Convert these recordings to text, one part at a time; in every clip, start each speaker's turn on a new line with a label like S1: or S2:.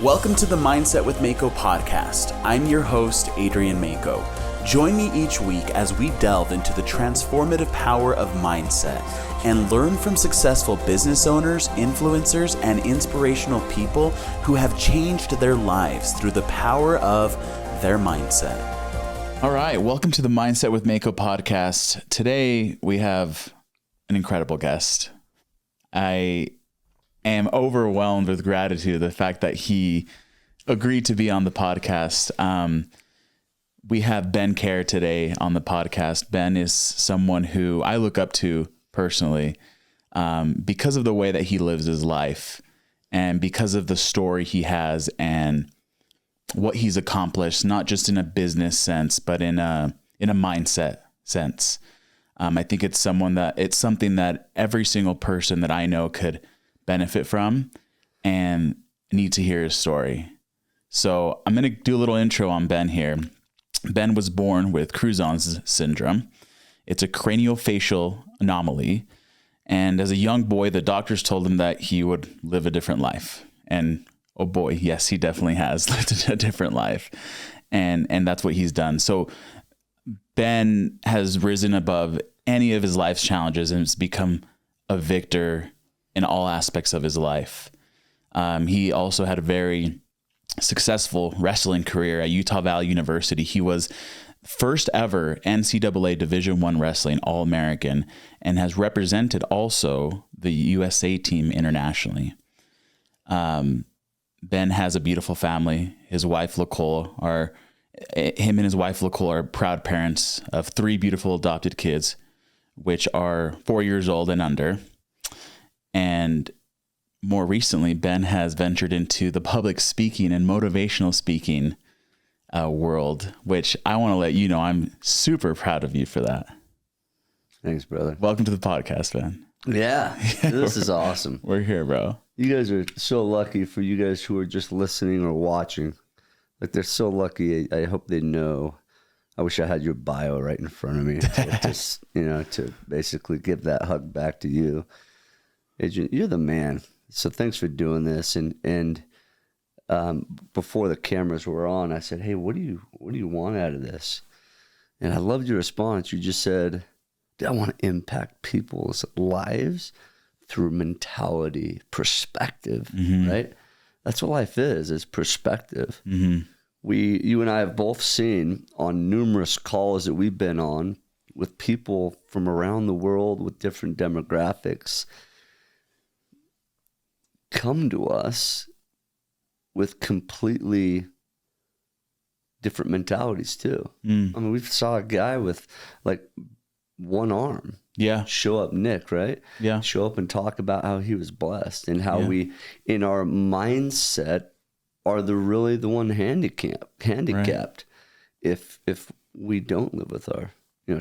S1: Welcome to the Mindset with Maco podcast. I'm your host, Adrian Maco. Join me each week as we delve into the transformative power of mindset and learn from successful business owners, influencers, and inspirational people who have changed their lives through the power of their mindset. All right, welcome to the Mindset with Maco podcast. Today we have an incredible guest. I am overwhelmed with gratitude of the fact that he agreed to be on the podcast. We have Ben Kjar today on the podcast. Ben is someone who I look up to personally because of the way that he lives his life and because of the story he has and what he's accomplished, not just in a business sense, but in a mindset sense. I think it's something that every single person that I know could benefit from and need to hear his story. So I'm going to do a little intro on Ben here. Ben was born with Crouzon's syndrome. It's a craniofacial anomaly. And as a young boy, the doctors told him that he would live a different life. And oh boy, yes, he definitely has lived a different life. And that's what he's done. So Ben has risen above any of his life's challenges and has become a victor in all aspects of his life. He also had a very successful wrestling career at Utah Valley University. He was first ever NCAA Division I wrestling All-American and has represented also the USA team internationally. Ben has a beautiful family. His wife, him and his wife, Nicole, are proud parents of 3 beautiful adopted kids, which are 4 years old and under. And more recently, Ben has ventured into the public speaking and motivational speaking world, which I want to let you know I'm super proud of you for that.
S2: Thanks, brother.
S1: Welcome to the podcast, Ben.
S2: Yeah, this is awesome.
S1: We're here, bro.
S2: You guys are so lucky. For you guys who are just listening or watching, like, they're so lucky. I hope they know. I wish I had your bio right in front of me to just, to basically give that hug back to you. Adrian, you're the man. So thanks for doing this. And before the cameras were on, I said, "Hey, what do you want out of this?" And I loved your response. You just said, "I want to impact people's lives through mentality, perspective." Mm-hmm. Right? That's what life is perspective. Mm-hmm. You and I have both seen on numerous calls that we've been on with people from around the world with different demographics come to us with completely different mentalities too. I mean, we saw a guy with like one arm show up, Nick, right? Yeah. Show up and talk about how he was blessed and how we, in our mindset, are really the one handicapped right. if we don't live with our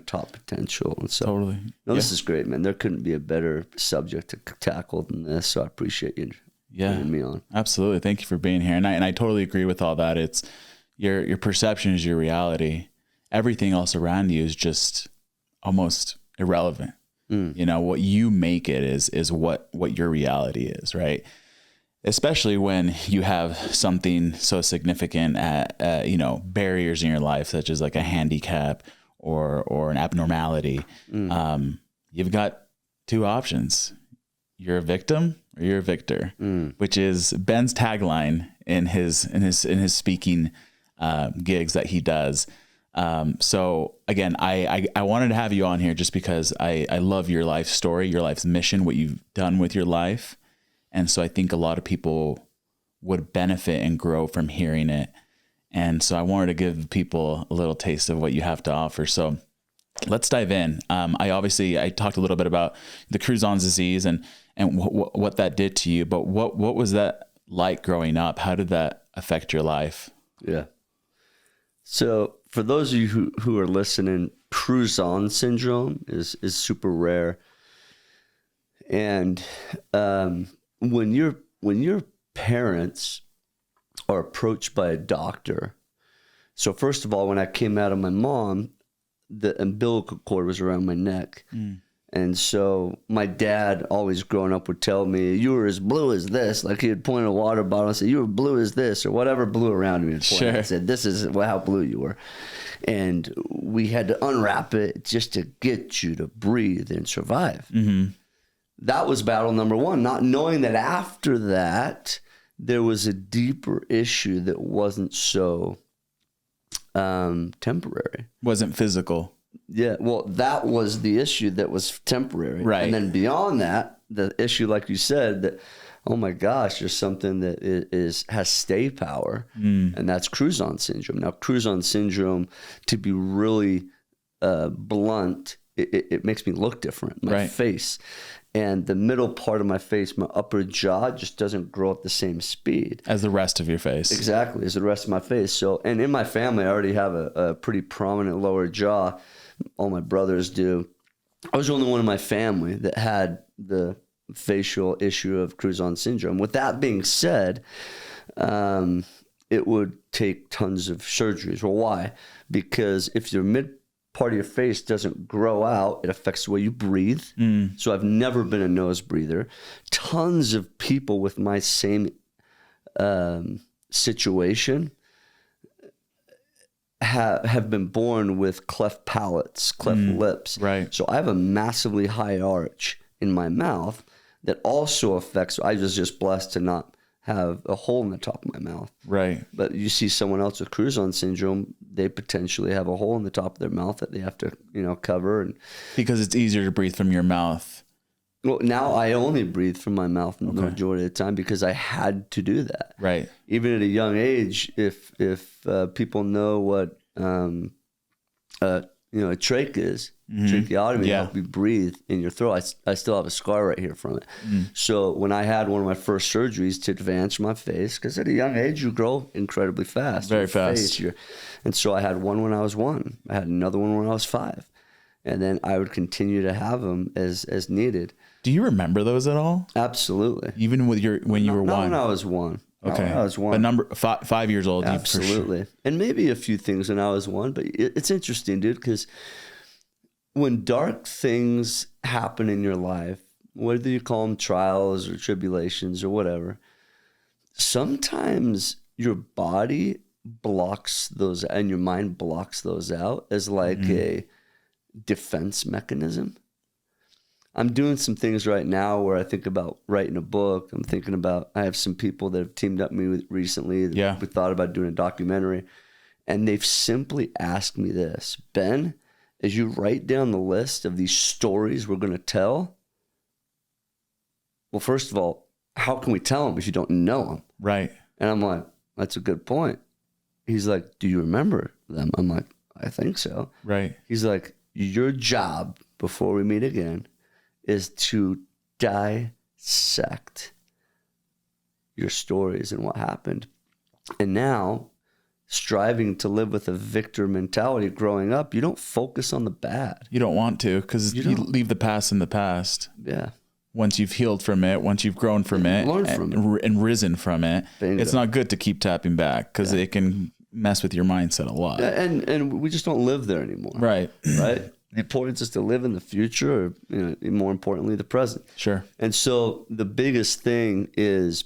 S2: top potential. And so totally. This is great, man. There couldn't be a better subject to tackle than this. So I appreciate you bringing me on.
S1: Absolutely. Thank you for being here. And I totally agree with all that. It's your perception is your reality. Everything else around you is just almost irrelevant. What you make it is what your reality is, right? Especially when you have something so significant barriers in your life, such as like a handicap or an abnormality. You've got 2 options. You're a victim or you're a victor, which is Ben's tagline in his speaking gigs that he does. So again, I wanted to have you on here just because I love your life story, your life's mission, what you've done with your life. And so I think a lot of people would benefit and grow from hearing it. And so I wanted to give people a little taste of what you have to offer. So let's dive in. I talked a little bit about the Crouzon's disease and what that did to you, but what was that like growing up? How did that affect your life?
S2: Yeah. So for those of you who are listening, Crouzon syndrome is super rare. And when your parents are approached by a doctor, so first of all, when I came out of my mom, the umbilical cord was around my neck. And so my dad, always growing up, would tell me, you were as blue as this. Like he would point a water bottle and say, you were blue as this, or whatever blue around me. And said, this is how blue you were. And we had to unwrap it just to get you to breathe and survive. Mm-hmm. That was battle number one, not knowing that after that, there was a deeper issue that wasn't so temporary.
S1: Wasn't physical.
S2: Yeah, well, that was the issue that was temporary.
S1: Right.
S2: And then beyond that, the issue, like you said, that, oh my gosh, there's something that has stay power, and that's Crouzon syndrome. Now, Crouzon syndrome, to be really blunt, it makes me look different, my face. And the middle part of my face, my upper jaw, just doesn't grow at the same speed.
S1: As the rest of your face.
S2: Exactly, as the rest of my face. So, and in my family, I already have a pretty prominent lower jaw. All my brothers do. I was the only one in my family that had the facial issue of Crouzon syndrome. With that being said, it would take tons of surgeries. Well, why? Because if your mid part of your face doesn't grow out, it affects the way you breathe. So I've never been a nose breather. Tons of people with my same situation have been born with cleft palates, cleft lips.
S1: Right.
S2: So I have a massively high arch in my mouth that also affects, I was just blessed to not have a hole in the top of my mouth.
S1: Right.
S2: But you see someone else with Crouzon syndrome, they potentially have a hole in the top of their mouth that they have to, cover. And
S1: because it's easier to breathe from your mouth.
S2: well, now I only breathe from my mouth the majority of the time because I had to do that.
S1: Right.
S2: Even at a young age, if people know what a trach is, tracheotomy, help you breathe in your throat. I still have a scar right here from it. So when I had one of my first surgeries to advance my face, because at a young age you grow incredibly fast.
S1: Very fast.
S2: And so I had one when I was 1. I had another one when I was 5. And then I would continue to have them as needed.
S1: Do you remember those at all?
S2: Absolutely.
S1: Even with when you were 1?
S2: Not when I was 1.
S1: Okay.
S2: When I was 1.
S1: But 5 years old.
S2: Absolutely. Sure. And maybe a few things when I was 1, but it's interesting, dude, because when dark things happen in your life, whether you call them trials or tribulations or whatever, sometimes your body blocks those and your mind blocks those out as like a defense mechanism. I'm doing some things right now where I think about writing a book. I'm thinking about, I have some people that have teamed up with me recently. We thought about doing a documentary, and they've simply asked me this: Ben, as you write down the list of these stories we're going to tell, well, first of all, how can we tell them if you don't know them?
S1: Right.
S2: And I'm like, that's a good point. He's like, do you remember them? I'm like, I think so.
S1: Right.
S2: He's like, your job before we meet again is to dissect your stories and what happened. And now, striving to live with a victor mentality growing up, you don't focus on the bad.
S1: You don't want to, because you leave the past in the past.
S2: Yeah.
S1: Once you've healed from it, once you've grown from it, and risen from it,
S2: Bingo. It's
S1: not good to keep tapping back, because it can mess with your mindset a lot.
S2: Yeah, and we just don't live there anymore.
S1: Right.
S2: Right. The importance is to live in the future, or more importantly, the present.
S1: Sure.
S2: And so the biggest thing is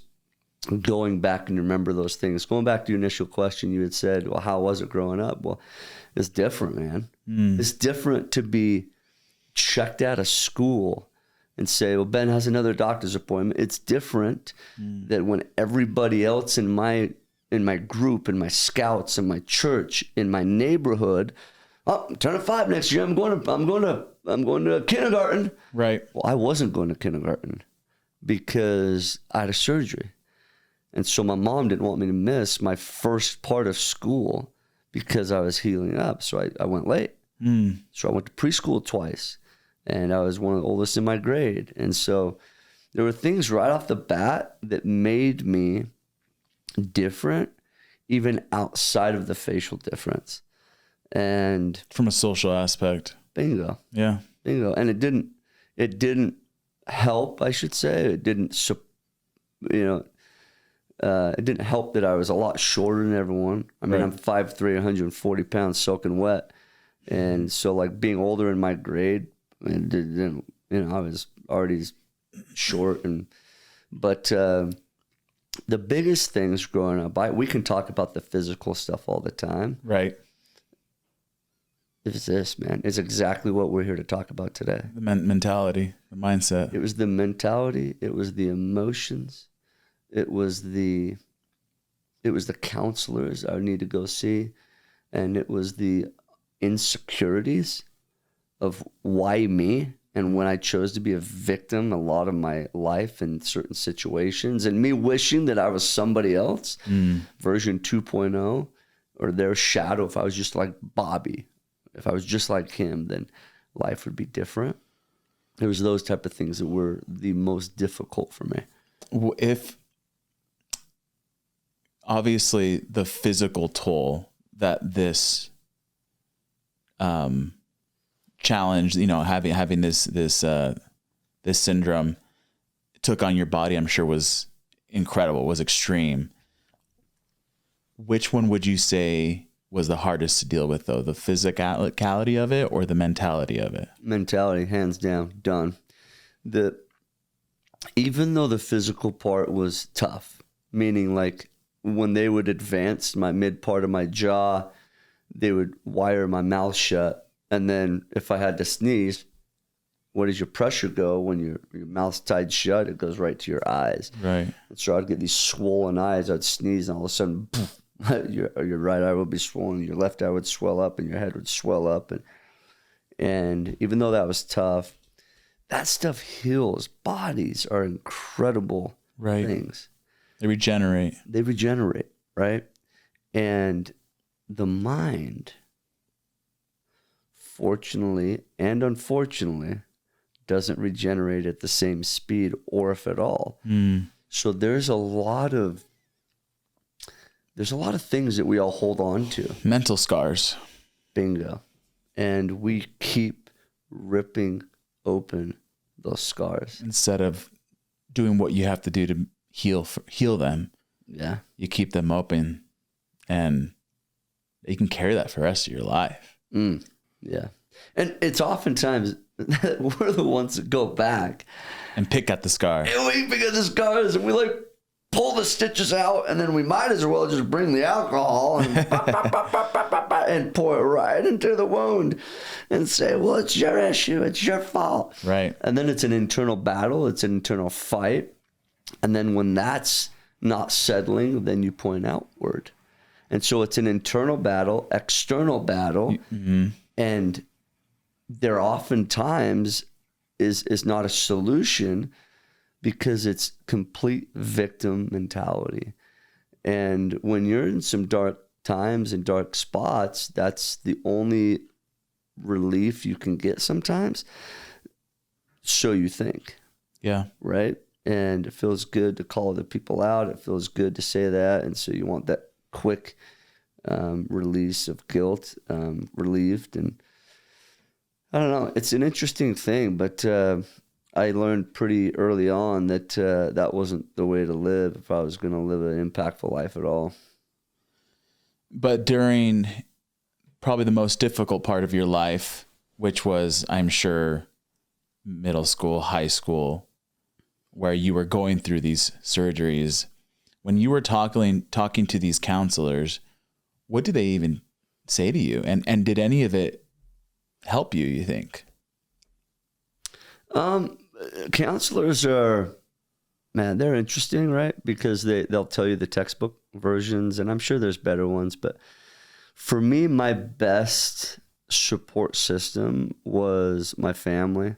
S2: going back and remember those things. Going back to your initial question, you had said, well, how was it growing up? Well, it's different, man. It's different to be checked out of school and say, well, Ben has another doctor's appointment. It's different that when everybody else in my group, in my scouts, in my church, in my neighborhood, oh, I'm turning 5 next year. I'm going to kindergarten.
S1: Right.
S2: Well, I wasn't going to kindergarten because I had a surgery. And so my mom didn't want me to miss my first part of school because I was healing up. So I went late. So I went to preschool twice, and I was one of the oldest in my grade. And so there were things right off the bat that made me different, even outside of the facial difference. And
S1: from a social aspect.
S2: Bingo.
S1: Yeah.
S2: Bingo. And it didn't help, I should say. It didn't, it didn't help that I was a lot shorter than everyone. I mean, I'm 5'3", 140 pounds soaking wet. And so like being older in my grade, And then, I was already short, but the biggest things growing up, we can talk about the physical stuff all the time.
S1: Right.
S2: It's this, man. It's exactly what we're here to talk about today.
S1: The mentality, the mindset.
S2: It was the mentality. It was the emotions. It was the counselors I need to go see. And it was the insecurities of why me, and when I chose to be a victim a lot of my life in certain situations, and me wishing that I was somebody else, version 2.0, or their shadow. If I was just like Bobby, if I was just like him, then life would be different. It was those type of things that were the most difficult for me.
S1: If obviously the physical toll that this challenge, having this syndrome took on your body, I'm sure was incredible, was extreme. Which one would you say was the hardest to deal with, though? The physicality of it or the mentality of it?
S2: Mentality, hands down, done. Even though the physical part was tough, meaning like when they would advance my mid part of my jaw, they would wire my mouth shut. And then if I had to sneeze, where does your pressure go when your mouth's tied shut? It goes right to your eyes.
S1: Right.
S2: And so I'd get these swollen eyes. I'd sneeze, and all of a sudden, poof, your right eye would be swollen, your left eye would swell up, and your head would swell up. And even though that was tough, that stuff heals. Bodies are incredible things.
S1: They regenerate,
S2: right? And the mind, fortunately and unfortunately, doesn't regenerate at the same speed, or if at all. So there's a lot of things that we all hold on to.
S1: Mental scars.
S2: Bingo. And we keep ripping open those scars.
S1: Instead of doing what you have to do to heal them.
S2: Yeah.
S1: You keep them open, and you can carry that for the rest of your life.
S2: Yeah. And it's oftentimes we're the ones that go back
S1: and pick at the scar.
S2: And we pick at the scars, and we like pull the stitches out, and then we might as well just bring the alcohol and and pour it right into the wound and say, well, it's your issue. It's your fault.
S1: Right.
S2: And then it's an internal battle. It's an internal fight. And then when that's not settling, then you point outward. And so it's an internal battle, external battle. Mm-hmm. And there oftentimes is not a solution because it's complete victim mentality. And when you're in some dark times and dark spots, that's the only relief you can get sometimes. So you think.
S1: Yeah.
S2: Right? And it feels good to call the people out. It feels good to say that. And so you want that quick release of guilt, relieved. And I don't know. It's an interesting thing, but I learned pretty early on that that wasn't the way to live if I was going to live an impactful life at all.
S1: But during probably the most difficult part of your life, which was, I'm sure, middle school, high school, where you were going through these surgeries, when you were talking to these counselors, what did they even say to you? And did any of it help you, you think?
S2: Counselors are, man, they're interesting, right? Because they'll tell you the textbook versions, and I'm sure there's better ones. But for me, my best support system was my family.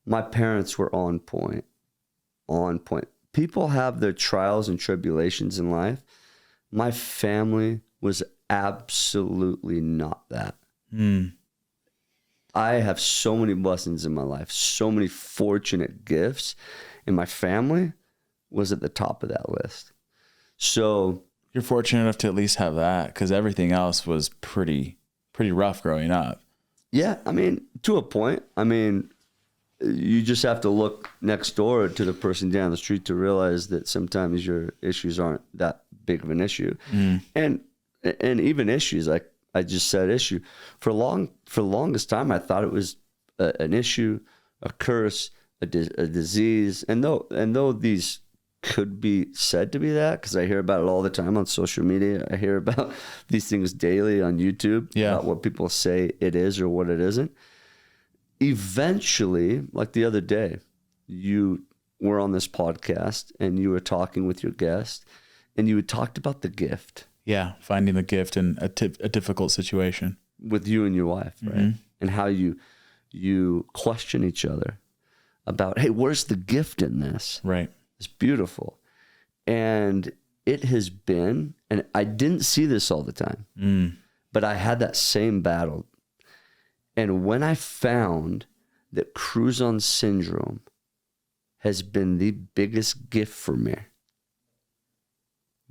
S2: My parents were on point. People have their trials and tribulations in life. My family was absolutely not that. I have so many blessings in my life, so many fortunate gifts, and my family was at the top of that list. So
S1: you're fortunate enough to at least have that, because everything else was pretty rough growing up.
S2: Yeah, I mean, to a point. I mean, you just have to look next door to the person down the street to realize that sometimes your issues aren't that big of an issue. And even issues, like I just said, issue. For the longest time, I thought it was an issue, a curse, a disease, and though these could be said to be that, because I hear about it all the time on social media. I hear about these things daily on YouTube, about what people say it is or what it isn't. Eventually, like the other day, you were on this podcast and you were talking with your guest and you had talked about the gift.
S1: Yeah, finding the gift in a difficult situation.
S2: With you and your wife, right? And how you question each other about, hey, where's the gift in this?
S1: Right.
S2: It's beautiful. And it has been, and I didn't see this all the time, but I had that same battle. And when I found that Crouzon syndrome has been the biggest gift for me,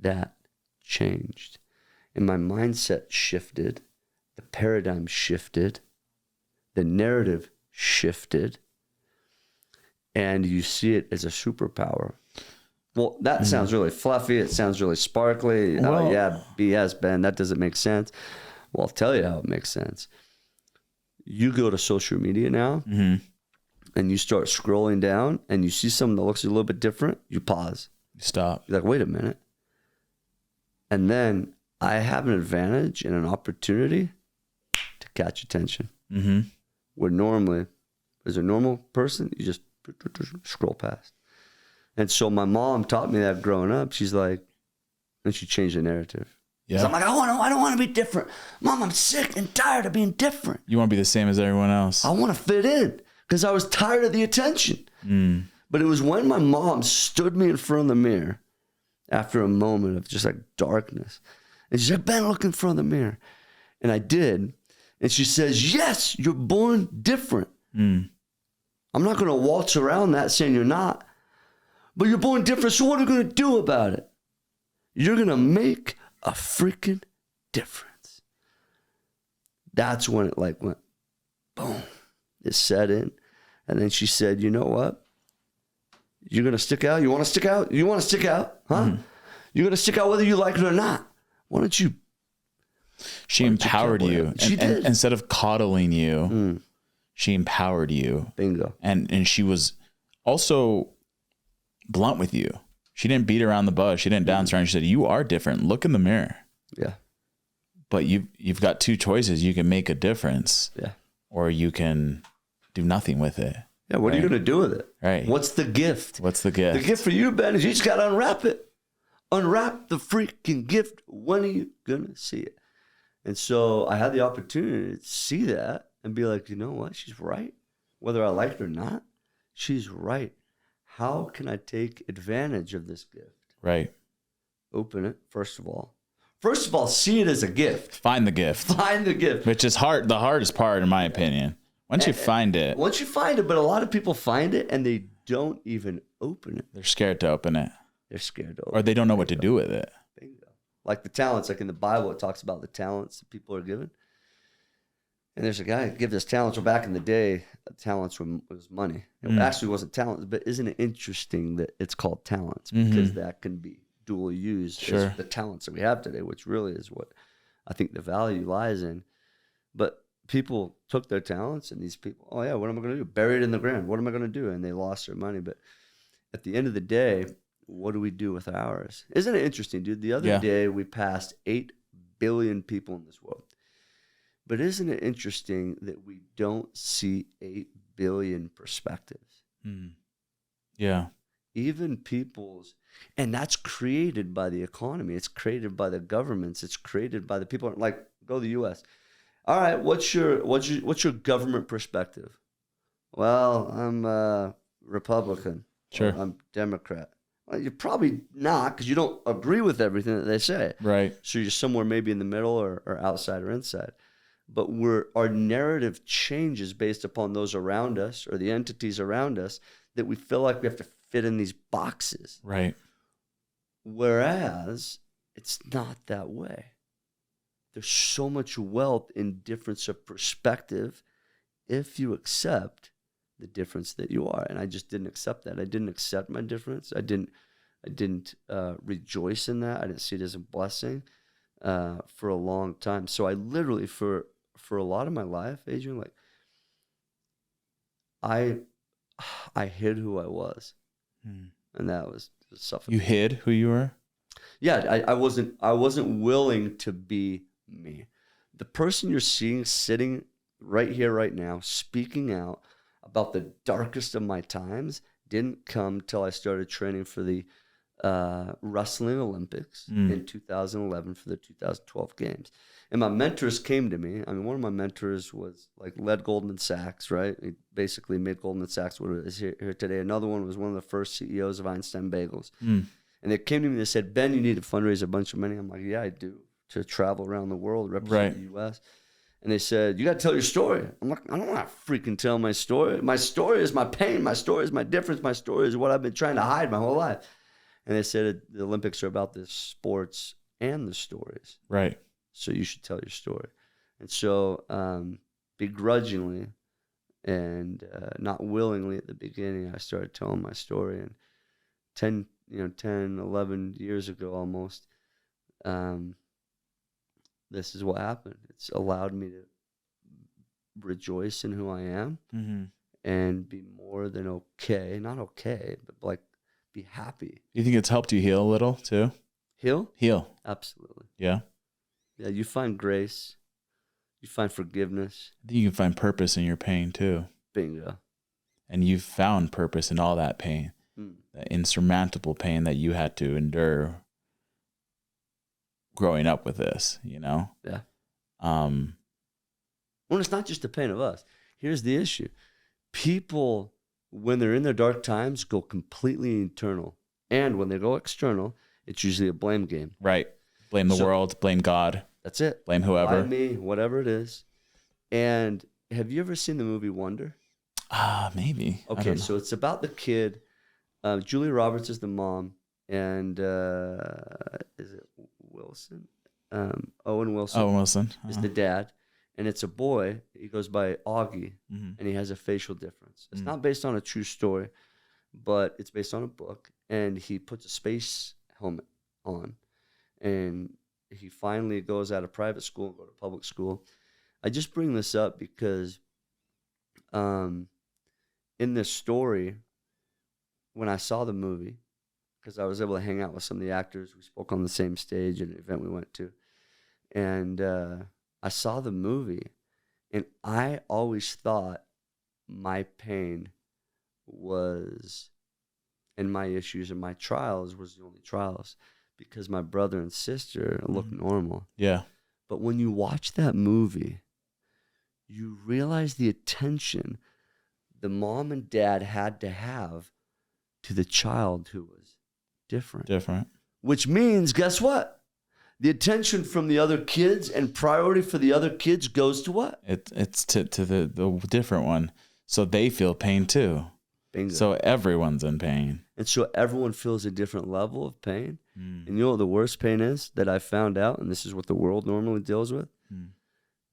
S2: that changed. And my mindset shifted, the paradigm shifted, the narrative shifted, and you see it as a superpower. Well, that sounds really fluffy. It sounds really sparkly.
S1: Well,
S2: yeah, BS, Ben. That doesn't make sense. Well, I'll tell you how it makes sense. You go to social media now, and you start scrolling down, and you see something that looks a little bit different. You pause.
S1: You stop.
S2: You're like, wait a minute. And then I have an advantage and an opportunity to catch attention. Where normally, as a normal person, you just scroll past. And so my mom taught me that growing up. She's like, and she changed the narrative. Yeah. I'm like, I don't want to be different. Mom, I'm sick and tired of being different.
S1: You want to be the same as everyone else.
S2: I want to fit in because I was tired of the attention. But it was when my mom stood me in front of the mirror after a moment of just like darkness. And she said, Ben, look in front of the mirror. And I did. And she says, yes, you're born different. I'm not going to waltz around that saying you're not. But you're born different, so what are you going to do about it? You're going to make a freaking difference. That's when it like went, boom. It set in. And then she said, you know what? You're going to stick out? You want to stick out? You want to stick out? Huh? You're going to stick out whether you like it or not. Why don't you?
S1: She empowered you.
S2: She did.
S1: And instead of coddling you, she empowered you.
S2: Bingo.
S1: And she was also blunt with you. She didn't beat around the bush. She didn't dance around. She said, you are different. Look in the mirror.
S2: Yeah.
S1: But you've got two choices. You can make a difference.
S2: Yeah.
S1: Or you can do nothing with it.
S2: Yeah, what are you going to do with it?
S1: Right.
S2: What's the gift?
S1: What's the gift?
S2: The gift for you, Ben, is you just got to unwrap it. Unwrap the freaking gift. When are you going to see it? And so I had the opportunity to see that and be like, you know what? She's right. Whether I like it or not, she's right. How can I take advantage of this gift?
S1: Right.
S2: Open it, first of all. First of all, see it as a gift.
S1: Find the gift.
S2: Find the gift.
S1: Which is hard, the hardest part, in my opinion. Once you find it.
S2: Once you find it, but a lot of people find it and they don't even open it.
S1: They're scared to open it.
S2: They're scared to open it.
S1: Or they don't know what to do with it.
S2: Bingo. Like the talents, like in the Bible, it talks about the talents that people are given. And there's a guy who gives us talents. Well, back in the day, talents was money. It actually wasn't talents, but isn't it interesting that it's called talents? Because that can be dually used as the talents that we have today, which really is what I think the value lies in. But people took their talents and these people, oh yeah, what am I going to do? Bury it in the ground. What am I going to do? And they lost their money. But at the end of the day, what do we do with ours? Isn't it interesting, dude? The other day we passed 8 billion people in this world. But isn't it interesting that we don't see 8 billion perspectives?
S1: Yeah.
S2: Even people's, and that's created by the economy. It's created by the governments. It's created by the people. Like, go to the U.S. All right, what's your government perspective? Well, I'm Republican.
S1: Sure.
S2: I'm Democrat. Well, you're probably not because you don't agree with everything that they say.
S1: Right.
S2: So you're somewhere maybe in the middle or outside or inside. But our narrative changes based upon those around us or the entities around us that we feel like we have to fit in these boxes.
S1: Right.
S2: Whereas it's not that way. There's so much wealth in difference of perspective if you accept the difference that you are. And I just didn't accept that. I didn't accept my difference. I didn't rejoice in that. I didn't see it as a blessing for a long time. So I literally, for a lot of my life, Adrian, like I hid who I was, and that was suffocating.
S1: You hid who you were?
S2: Yeah, I wasn't willing to be me. The person you're seeing sitting right here, right now, speaking out about the darkest of my times didn't come till I started training for the wrestling Olympics in 2011 for the 2012 games. And my mentors came to me. I mean, one of my mentors led Goldman Sachs, right? He basically made Goldman Sachs what it is here today. Another one was one of the first CEOs of Einstein Bagels. And they came to me and they said, Ben, you need to fundraise a bunch of money. I'm like, yeah, I do, to travel around the world, represent the U.S. And they said, you got to tell your story. I'm like, I don't want to freaking tell my story. My story is my pain. My story is my difference. My story is what I've been trying to hide my whole life. And they said the Olympics are about the sports and the stories.
S1: Right. So
S2: you should tell your story. And so begrudgingly and not willingly at the beginning, I started telling my story. And 10, 11 years ago almost, this is what happened. It's allowed me to rejoice in who I am and be more than okay. Not okay, but like be happy.
S1: Do you think it's helped you heal a little too?
S2: Heal? Absolutely.
S1: Yeah?
S2: Yeah, you find grace. You find forgiveness.
S1: I think you can find purpose in your pain too.
S2: Bingo.
S1: And you've found purpose in all that pain. That insurmountable pain that you had to endure growing up with this, Yeah.
S2: Well, it's not just the pain of us. Here's the issue. People, when they're in their dark times, go completely internal. And when they go external, it's usually a blame game.
S1: Right. Blame the world, blame God.
S2: That's it.
S1: Blame whoever.
S2: Blame me, whatever it is. And have you ever seen the movie Wonder?
S1: Maybe.
S2: Okay, so it's about the kid. Julia Roberts is the mom, and is it Wilson? Owen Wilson.
S1: Owen Wilson
S2: is the dad, and it's a boy. He goes by Augie, and he has a facial difference. It's not based on a true story, but it's based on a book. And he puts a space helmet on, and he finally goes out of private school and go to public school. I just bring this up because, in this story, when I saw the movie, because I was able to hang out with some of the actors. We spoke on the same stage at an event we went to. And I saw the movie, and I always thought my pain was, and my issues and my trials was the only trials, because my brother and sister look normal.
S1: Yeah.
S2: But when you watch that movie, you realize the attention the mom and dad had to have to the child who was different. Which means, guess what? The attention from the other kids and priority for the other kids goes to what?
S1: It's to the different one. So they feel pain too.
S2: Bingo.
S1: So everyone's in pain.
S2: And so everyone feels a different level of pain. And you know what the worst pain is that I found out, and this is what the world normally deals with,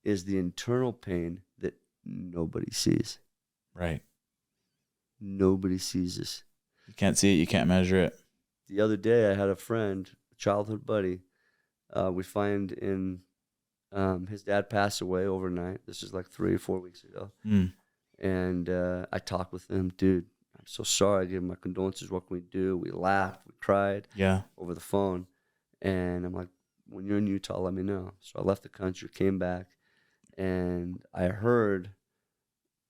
S2: is the internal pain that nobody sees.
S1: Right.
S2: Nobody sees this.
S1: You can't see it. You can't measure it.
S2: The other day, I had a friend, a childhood buddy. We find in his dad passed away overnight. This is like 3 or 4 weeks ago. And I talked with him. Dude, I'm so sorry. I gave him my condolences. What can we do? We laughed. We cried over the phone. And I'm like, when you're in Utah, let me know. So I left the country, came back, and I heard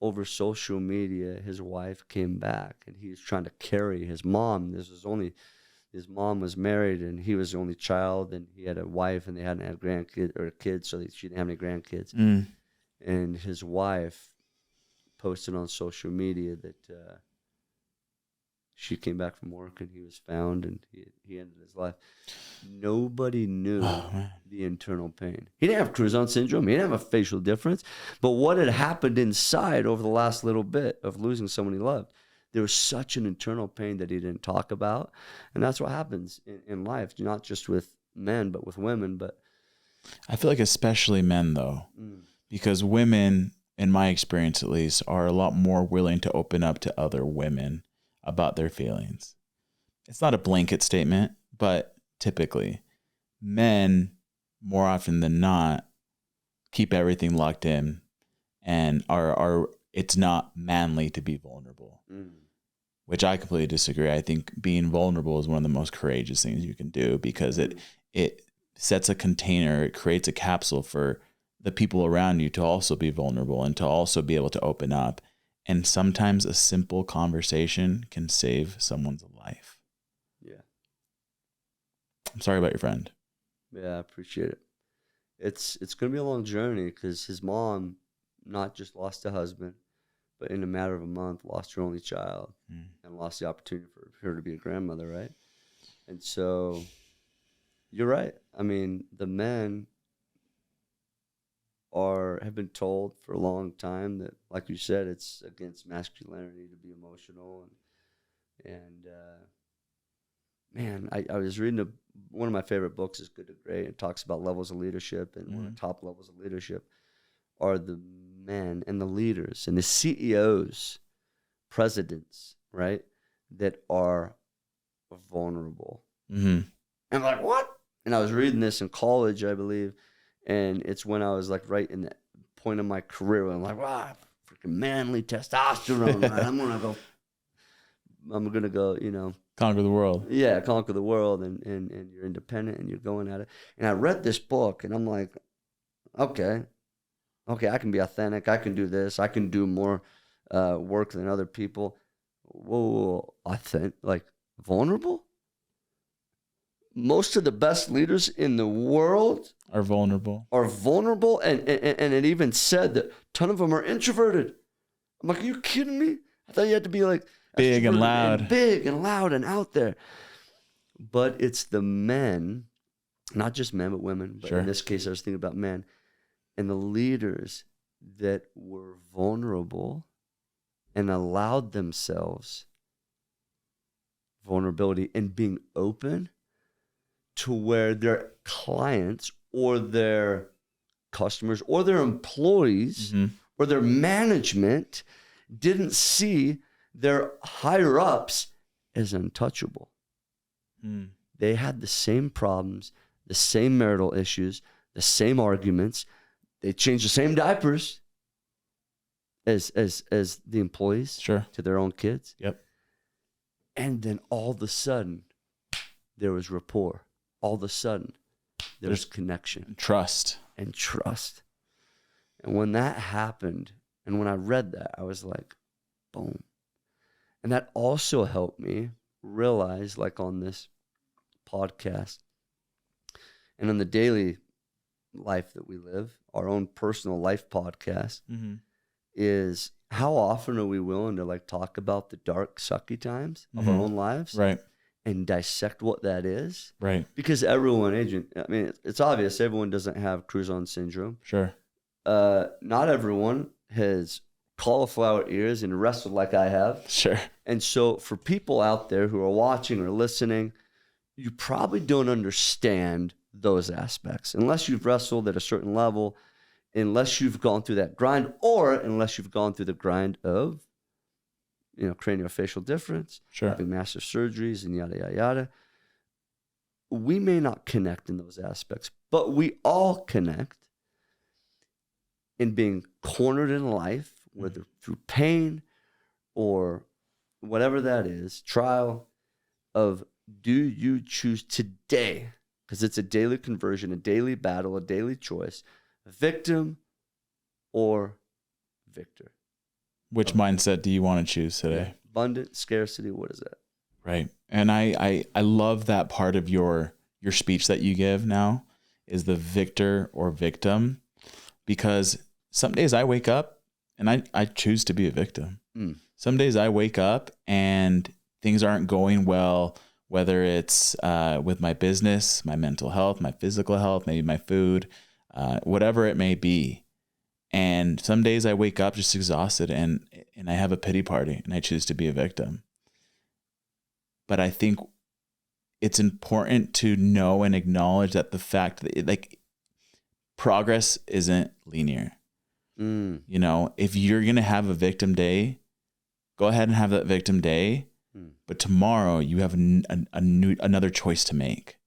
S2: over social media his wife came back, and he was trying to carry his mom. His mom was married, and he was the only child, and he had a wife, and they hadn't had grandkids or kids, so she didn't have any grandkids. And his wife posted on social media that she came back from work, and he was found, and he ended his life. Nobody knew the internal pain. He didn't have Crouzon syndrome. He didn't have a facial difference. But what had happened inside over the last little bit of losing someone he loved, there was such an internal pain that he didn't talk about. And that's what happens in life, not just with men, but with women. But
S1: I feel like especially men, though, because women, in my experience at least, are a lot more willing to open up to other women about their feelings. It's not a blanket statement, but typically men, more often than not, keep everything locked in and are it's not manly to be vulnerable, which I completely disagree. I think being vulnerable is one of the most courageous things you can do, because it sets a container, it creates a capsule for the people around you to also be vulnerable and to also be able to open up. And sometimes a simple conversation can save someone's life.
S2: Yeah.
S1: I'm sorry about your friend.
S2: Yeah, I appreciate it. It's going to be a long journey, because his mom not just lost a husband, but in a matter of a month lost her only child and lost the opportunity for her to be a grandmother, right? And so you're right. I mean, the men have been told for a long time that, like you said, it's against masculinity to be emotional. And man, I was reading one of my favorite books is Good to Great. It talks about levels of leadership, and one of the top levels of leadership are the men and the leaders and the CEOs, presidents, right, that are vulnerable. And I'm like, what? And I was reading this in college, I believe, and it's when I was like right in that point of my career where I'm like, wow, freaking manly testosterone, right? I'm gonna go, you know,
S1: conquer the world.
S2: Yeah, conquer the world, and you're independent and you're going at it. And I read this book, and I'm like, okay, I can be authentic. I can do this. I can do more work than other people. Whoa, authentic, like vulnerable? Most of the best leaders in the world
S1: are vulnerable.
S2: And it even said that a ton of them are introverted. I'm like, are you kidding me? I thought you had to be like
S1: big and loud.
S2: And out there. But it's the men, not just men, but women. But in this case, I was thinking about men. And the leaders that were vulnerable and allowed themselves vulnerability and being open to where their clients or their customers or their employees or their management didn't see their higher ups as untouchable. They had the same problems, the same marital issues, the same arguments. They changed the same diapers as the employees to their own kids. And then all of a sudden, there was rapport. All of a sudden, there's connection.
S1: Trust.
S2: And when that happened, and when I read that, I was like, boom. And that also helped me realize, like on this podcast and in the daily life that we live, our own personal life podcast, is how often are we willing to like talk about the dark, sucky times of our own lives?
S1: Right.
S2: And dissect what that is.
S1: Right.
S2: Because everyone, I mean, it's obvious everyone doesn't have Crouzon syndrome. Not everyone has cauliflower ears and wrestled like I have. And so for people out there who are watching or listening, you probably don't understand those aspects unless you've wrestled at a certain level, unless you've gone through that grind, or unless you've gone through the grind of, you know, craniofacial difference, having massive surgeries and yada, yada, yada. We may not connect in those aspects, but we all connect in being cornered in life, whether through pain or whatever that is, trial of, do you choose today, because it's a daily conversion, a daily battle, a daily choice, victim or victor?
S1: Which mindset do you want to choose today?
S2: Abundant, scarcity, what is that?
S1: Right. And I love that part of your speech that you give now is the victor or victim, because some days I wake up and I choose to be a victim. Some days I wake up and things aren't going well, whether it's with my business, my mental health, my physical health, maybe my food, whatever it may be. And some days I wake up just exhausted and I have a pity party and I choose to be a victim. But I think it's important to know and acknowledge that the fact that progress isn't linear. You know, if you're going to have a victim day, go ahead and have that victim day. But tomorrow you have another choice to make.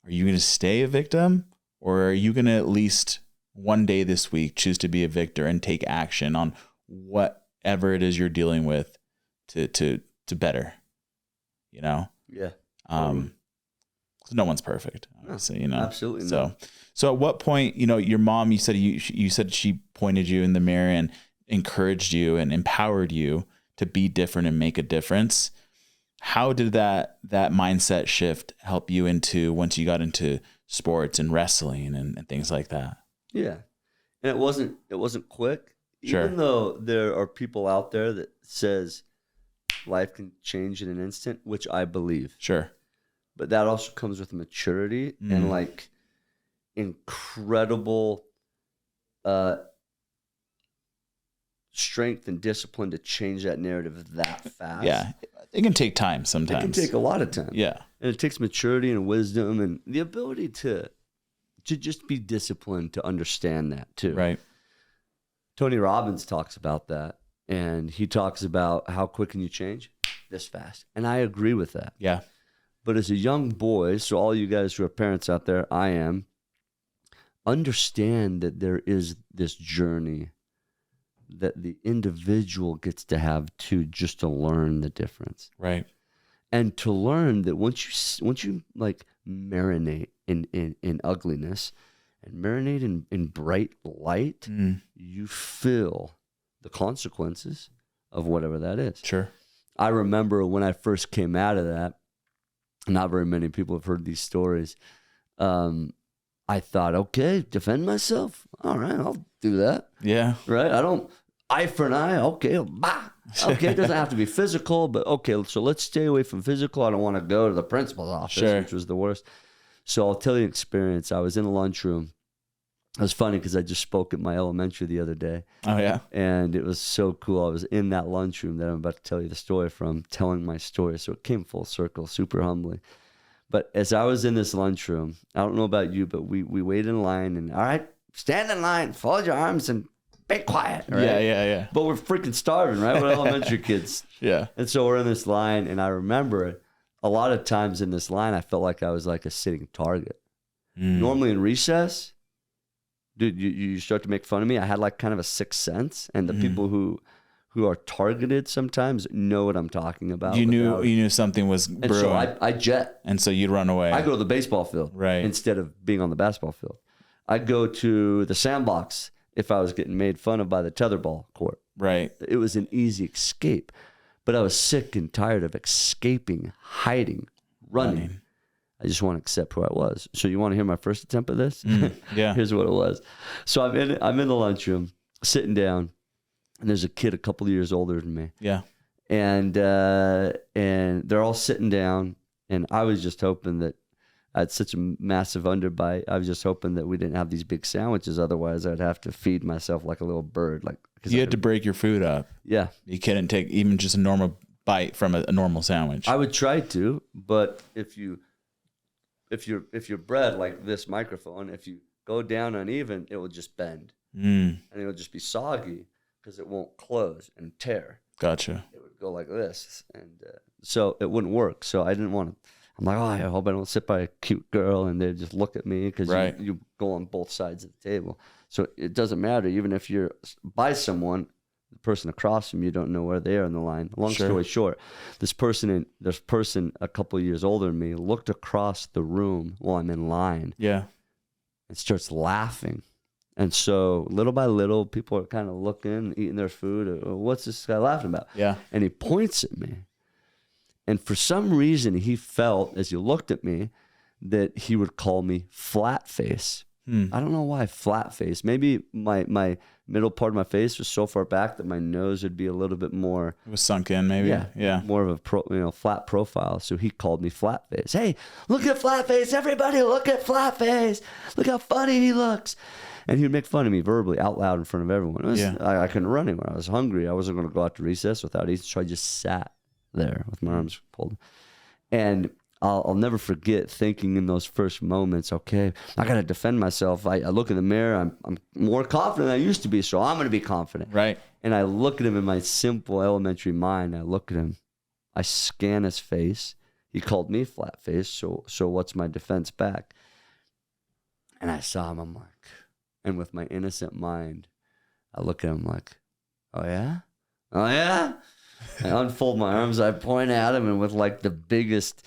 S1: Are you going to stay a victim, or are you going to at least one day this week choose to be a victor and take action on whatever it is you're dealing with to better, you know?
S2: Yeah.
S1: No one's perfect, obviously, you know?
S2: Absolutely
S1: So at what point, you know, your mom, you said she pointed you in the mirror and encouraged you and empowered you to be different and make a difference. How did that mindset shift help you into once you got into sports and wrestling and things like that?
S2: Yeah. And it wasn't quick.
S1: Sure.
S2: Even though there are people out there that says life can change in an instant, which I believe.
S1: Sure.
S2: But that also comes with maturity and like incredible strength and discipline to change that narrative that fast.
S1: Yeah. It can take time sometimes.
S2: It can take a lot of time.
S1: Yeah.
S2: And it takes maturity and wisdom and the ability to just be disciplined to understand that too.
S1: Right.
S2: Tony Robbins talks about that. And he talks about how quick can you change? This fast. And I agree with that.
S1: Yeah.
S2: But as a young boy, so all you guys who are parents out there, I am, understand that there is this journey that the individual gets to have too, just to learn the difference.
S1: Right.
S2: And to learn that once you like marinate in ugliness and marinate in bright light, you feel the consequences of whatever that is.
S1: Sure.
S2: I remember when I first came out of that, not very many people have heard these stories. I thought, okay, defend myself. All right, I'll do that.
S1: Yeah.
S2: Right? Eye for an eye. Okay, bah. Okay, it doesn't have to be physical, but okay, so let's stay away from physical. I don't want to go to the principal's office, which was the worst. So I'll tell you an experience. I was in the lunchroom. It was funny because I just spoke at my elementary the other day.
S1: Oh, yeah.
S2: And it was so cool. I was in that lunchroom that I'm about to tell you the story from, telling my story. So it came full circle, super humbly. But as I was in this lunchroom, I don't know about you, but we waited in line and, all right, stand in line, fold your arms and be quiet. Right?
S1: Yeah.
S2: But we're freaking starving, right? We're elementary kids.
S1: Yeah.
S2: And so we're in this line, and I remember a lot of times in this line, I felt like I was like a sitting target. Normally in recess, dude, you start to make fun of me. I had like kind of a sixth sense, and the people who are targeted sometimes know what I'm talking about.
S1: You knew something was brewing.
S2: And so I jet.
S1: And so you'd run away.
S2: I go to the baseball field instead of being on the basketball field. I'd go to the sandbox if I was getting made fun of by the tetherball court.
S1: Right.
S2: It was an easy escape. But I was sick and tired of escaping, hiding, running. I just want to accept who I was. So you want to hear my first attempt at this?
S1: Yeah.
S2: Here's what it was. So I'm in the lunchroom, sitting down, and there's a kid a couple of years older than me.
S1: Yeah.
S2: And they're all sitting down, and I was just hoping that I had such a massive underbite. I was just hoping that we didn't have these big sandwiches. Otherwise, I'd have to feed myself like a little bird.
S1: You had to break your food up.
S2: Yeah.
S1: You couldn't take even just a normal bite from a normal sandwich.
S2: I would try to, but if you're bred like this microphone, if you go down uneven, it will just bend. And it will just be soggy because it won't close and tear.
S1: Gotcha.
S2: It would go like this. And so it wouldn't work. So I didn't want to. I'm like, I hope I don't sit by a cute girl and they just look at me because you go on both sides of the table. So it doesn't matter. Even if you're by someone, the person across from you don't know where they are in the line. Long story short, this person a couple of years older than me looked across the room while I'm in line.
S1: Yeah.
S2: And starts laughing. And so little by little, people are kind of looking, eating their food. What's this guy laughing about?
S1: Yeah.
S2: And he points at me. And for some reason, he felt, as he looked at me, that he would call me flat face. I don't know why flat face. Maybe my middle part of my face was so far back that my nose would be a little bit more.
S1: It was sunk in, maybe. Yeah.
S2: More of a flat profile. So he called me flat face. Hey, look at flat face. Everybody look at flat face. Look how funny he looks. And he would make fun of me verbally out loud in front of everyone. I couldn't run anywhere. I was hungry. I wasn't going to go out to recess without eating. So I just sat there with my arms pulled. And I'll never forget thinking in those first moments, okay, I got to defend myself. I look in the mirror. I'm more confident than I used to be, so I'm going to be confident.
S1: Right.
S2: And I look at him in my simple elementary mind. I look at him. I scan his face. He called me flat face, so what's my defense back? And I saw him. I'm like, and with my innocent mind, I look at him like, Oh, yeah? Oh, yeah? I unfold my arms. I point at him, and with like the biggest,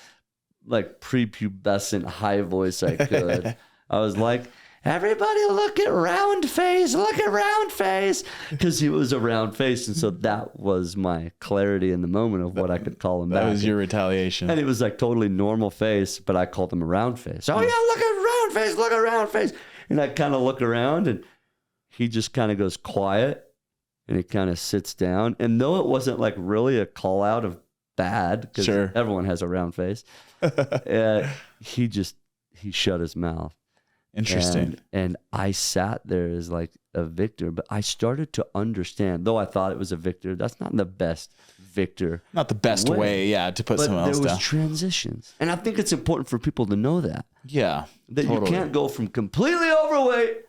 S2: like prepubescent high voice I could, I was like, everybody look at round face, look at round face. Because he was a round face. And so that was my clarity in the moment of what I could call him back.
S1: That was your retaliation.
S2: And it was like totally normal face, but I called him a round face. Oh, yeah, look at round face, look at round face. And I kind of look around, and he just kind of goes quiet. And he kind of sits down. And though it wasn't like really a call out of bad, because everyone has a round face, he shut his mouth.
S1: Interesting.
S2: And I sat there as like a victor, but I started to understand, though I thought it was a victor, that's not the best victor.
S1: Not the best way, to put someone else down.
S2: There was transitions. And I think it's important for people to know that.
S1: Yeah,
S2: that totally. You can't go from completely overweight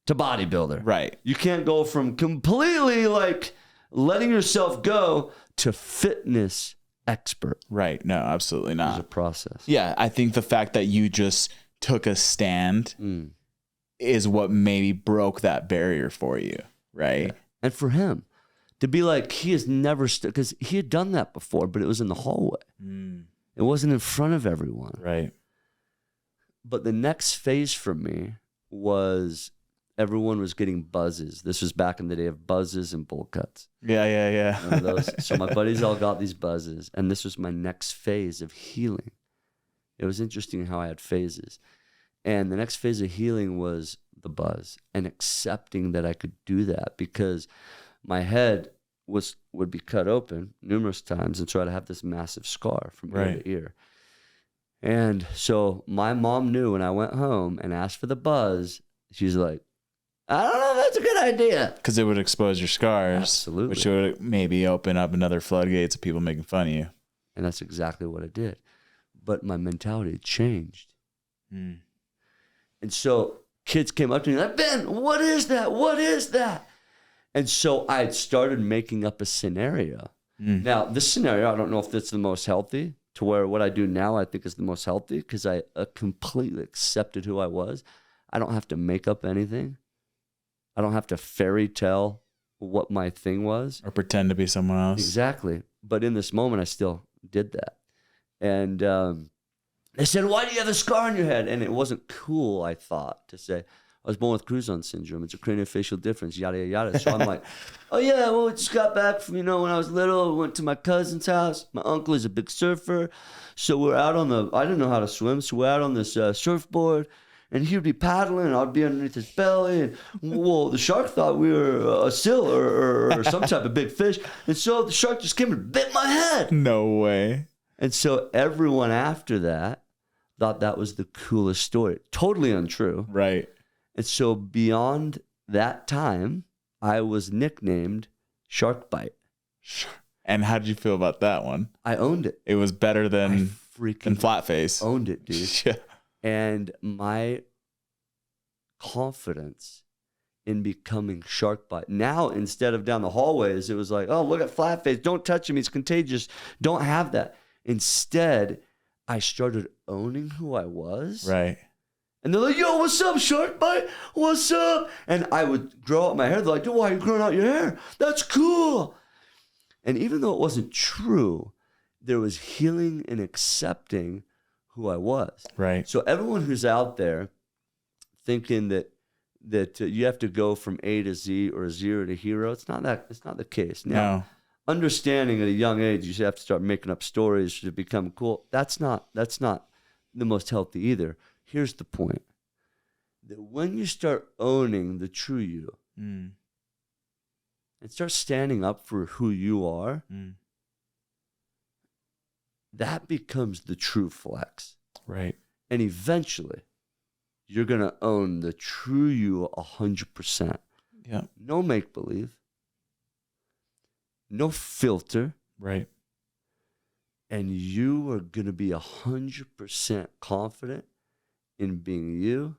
S2: to bodybuilder.
S1: Right.
S2: You can't go from completely like letting yourself go to fitness expert.
S1: Right. No, absolutely not.
S2: It's a process.
S1: Yeah. I think the fact that you just took a stand is what maybe broke that barrier for you. Right. Yeah.
S2: And for him to be like, he has never because he had done that before, but it was in the hallway. It wasn't in front of everyone.
S1: Right. But
S2: the next phase for me was everyone was getting buzzes. This was back in the day of buzzes and bowl cuts.
S1: Yeah.
S2: So my buddies all got these buzzes, and this was my next phase of healing. It was interesting how I had phases. And the next phase of healing was the buzz and accepting that I could do that, because my head would be cut open numerous times, and so I'd have this massive scar from ear to ear. And so my mom knew when I went home and asked for the buzz, she's like, I don't know if that's a good idea.
S1: Because it would expose your scars.
S2: Absolutely.
S1: Which would maybe open up another floodgates of people making fun of you.
S2: And that's exactly what it did. But my mentality changed. And so kids came up to me like, Ben, what is that? What is that? And so I had started making up a scenario. Now, this scenario, I don't know if it's the most healthy, to where what I do now I think is the most healthy, because I completely accepted who I was. I don't have to make up anything. I don't have to fairy tell what my thing was.
S1: Or pretend to be someone else.
S2: Exactly. But in this moment, I still did that. And they said, why do you have a scar on your head? And it wasn't cool, I thought, to say, I was born with Crouzon syndrome. It's a craniofacial difference, yada, yada, yada. So I'm like, oh, yeah, well, I just got back from, when I was little, went to my cousin's house. My uncle is a big surfer. So we're out on I didn't know how to swim, so we're out on this surfboard. And he would be paddling, and I'd be underneath his belly. And, well, the shark thought we were a seal or some type of big fish. And so the shark just came and bit my head.
S1: No way.
S2: And so everyone after that thought that was the coolest story. Totally untrue.
S1: Right.
S2: And so beyond that time, I was nicknamed Shark Bite.
S1: And how did you feel about that one?
S2: I owned it.
S1: It was better than Flat Face.
S2: Owned it, dude.
S1: Yeah.
S2: And my confidence in becoming Shark Bite. Now, instead of down the hallways, it was like, oh, look at Flat Face. Don't touch him. He's contagious. Don't have that. Instead, I started owning who I was.
S1: Right.
S2: And they're like, yo, what's up, Shark Bite? What's up? And I would grow out my hair. They're like, dude, why are you growing out your hair? That's cool. And even though it wasn't true, there was healing and accepting who I was.
S1: Right.
S2: So everyone who's out there thinking that you have to go from A to Z or zero to hero, it's not the case. Now,
S1: no.
S2: Understanding at a young age you have to start making up stories to become cool. That's not the most healthy either. Here's the point. That when you start owning the true you and start standing up for who you are, that becomes the true flex.
S1: Right.
S2: And eventually, you're going to own the true you 100%.
S1: Yeah.
S2: No make-believe. No filter.
S1: Right.
S2: And you are going to be 100% confident in being you,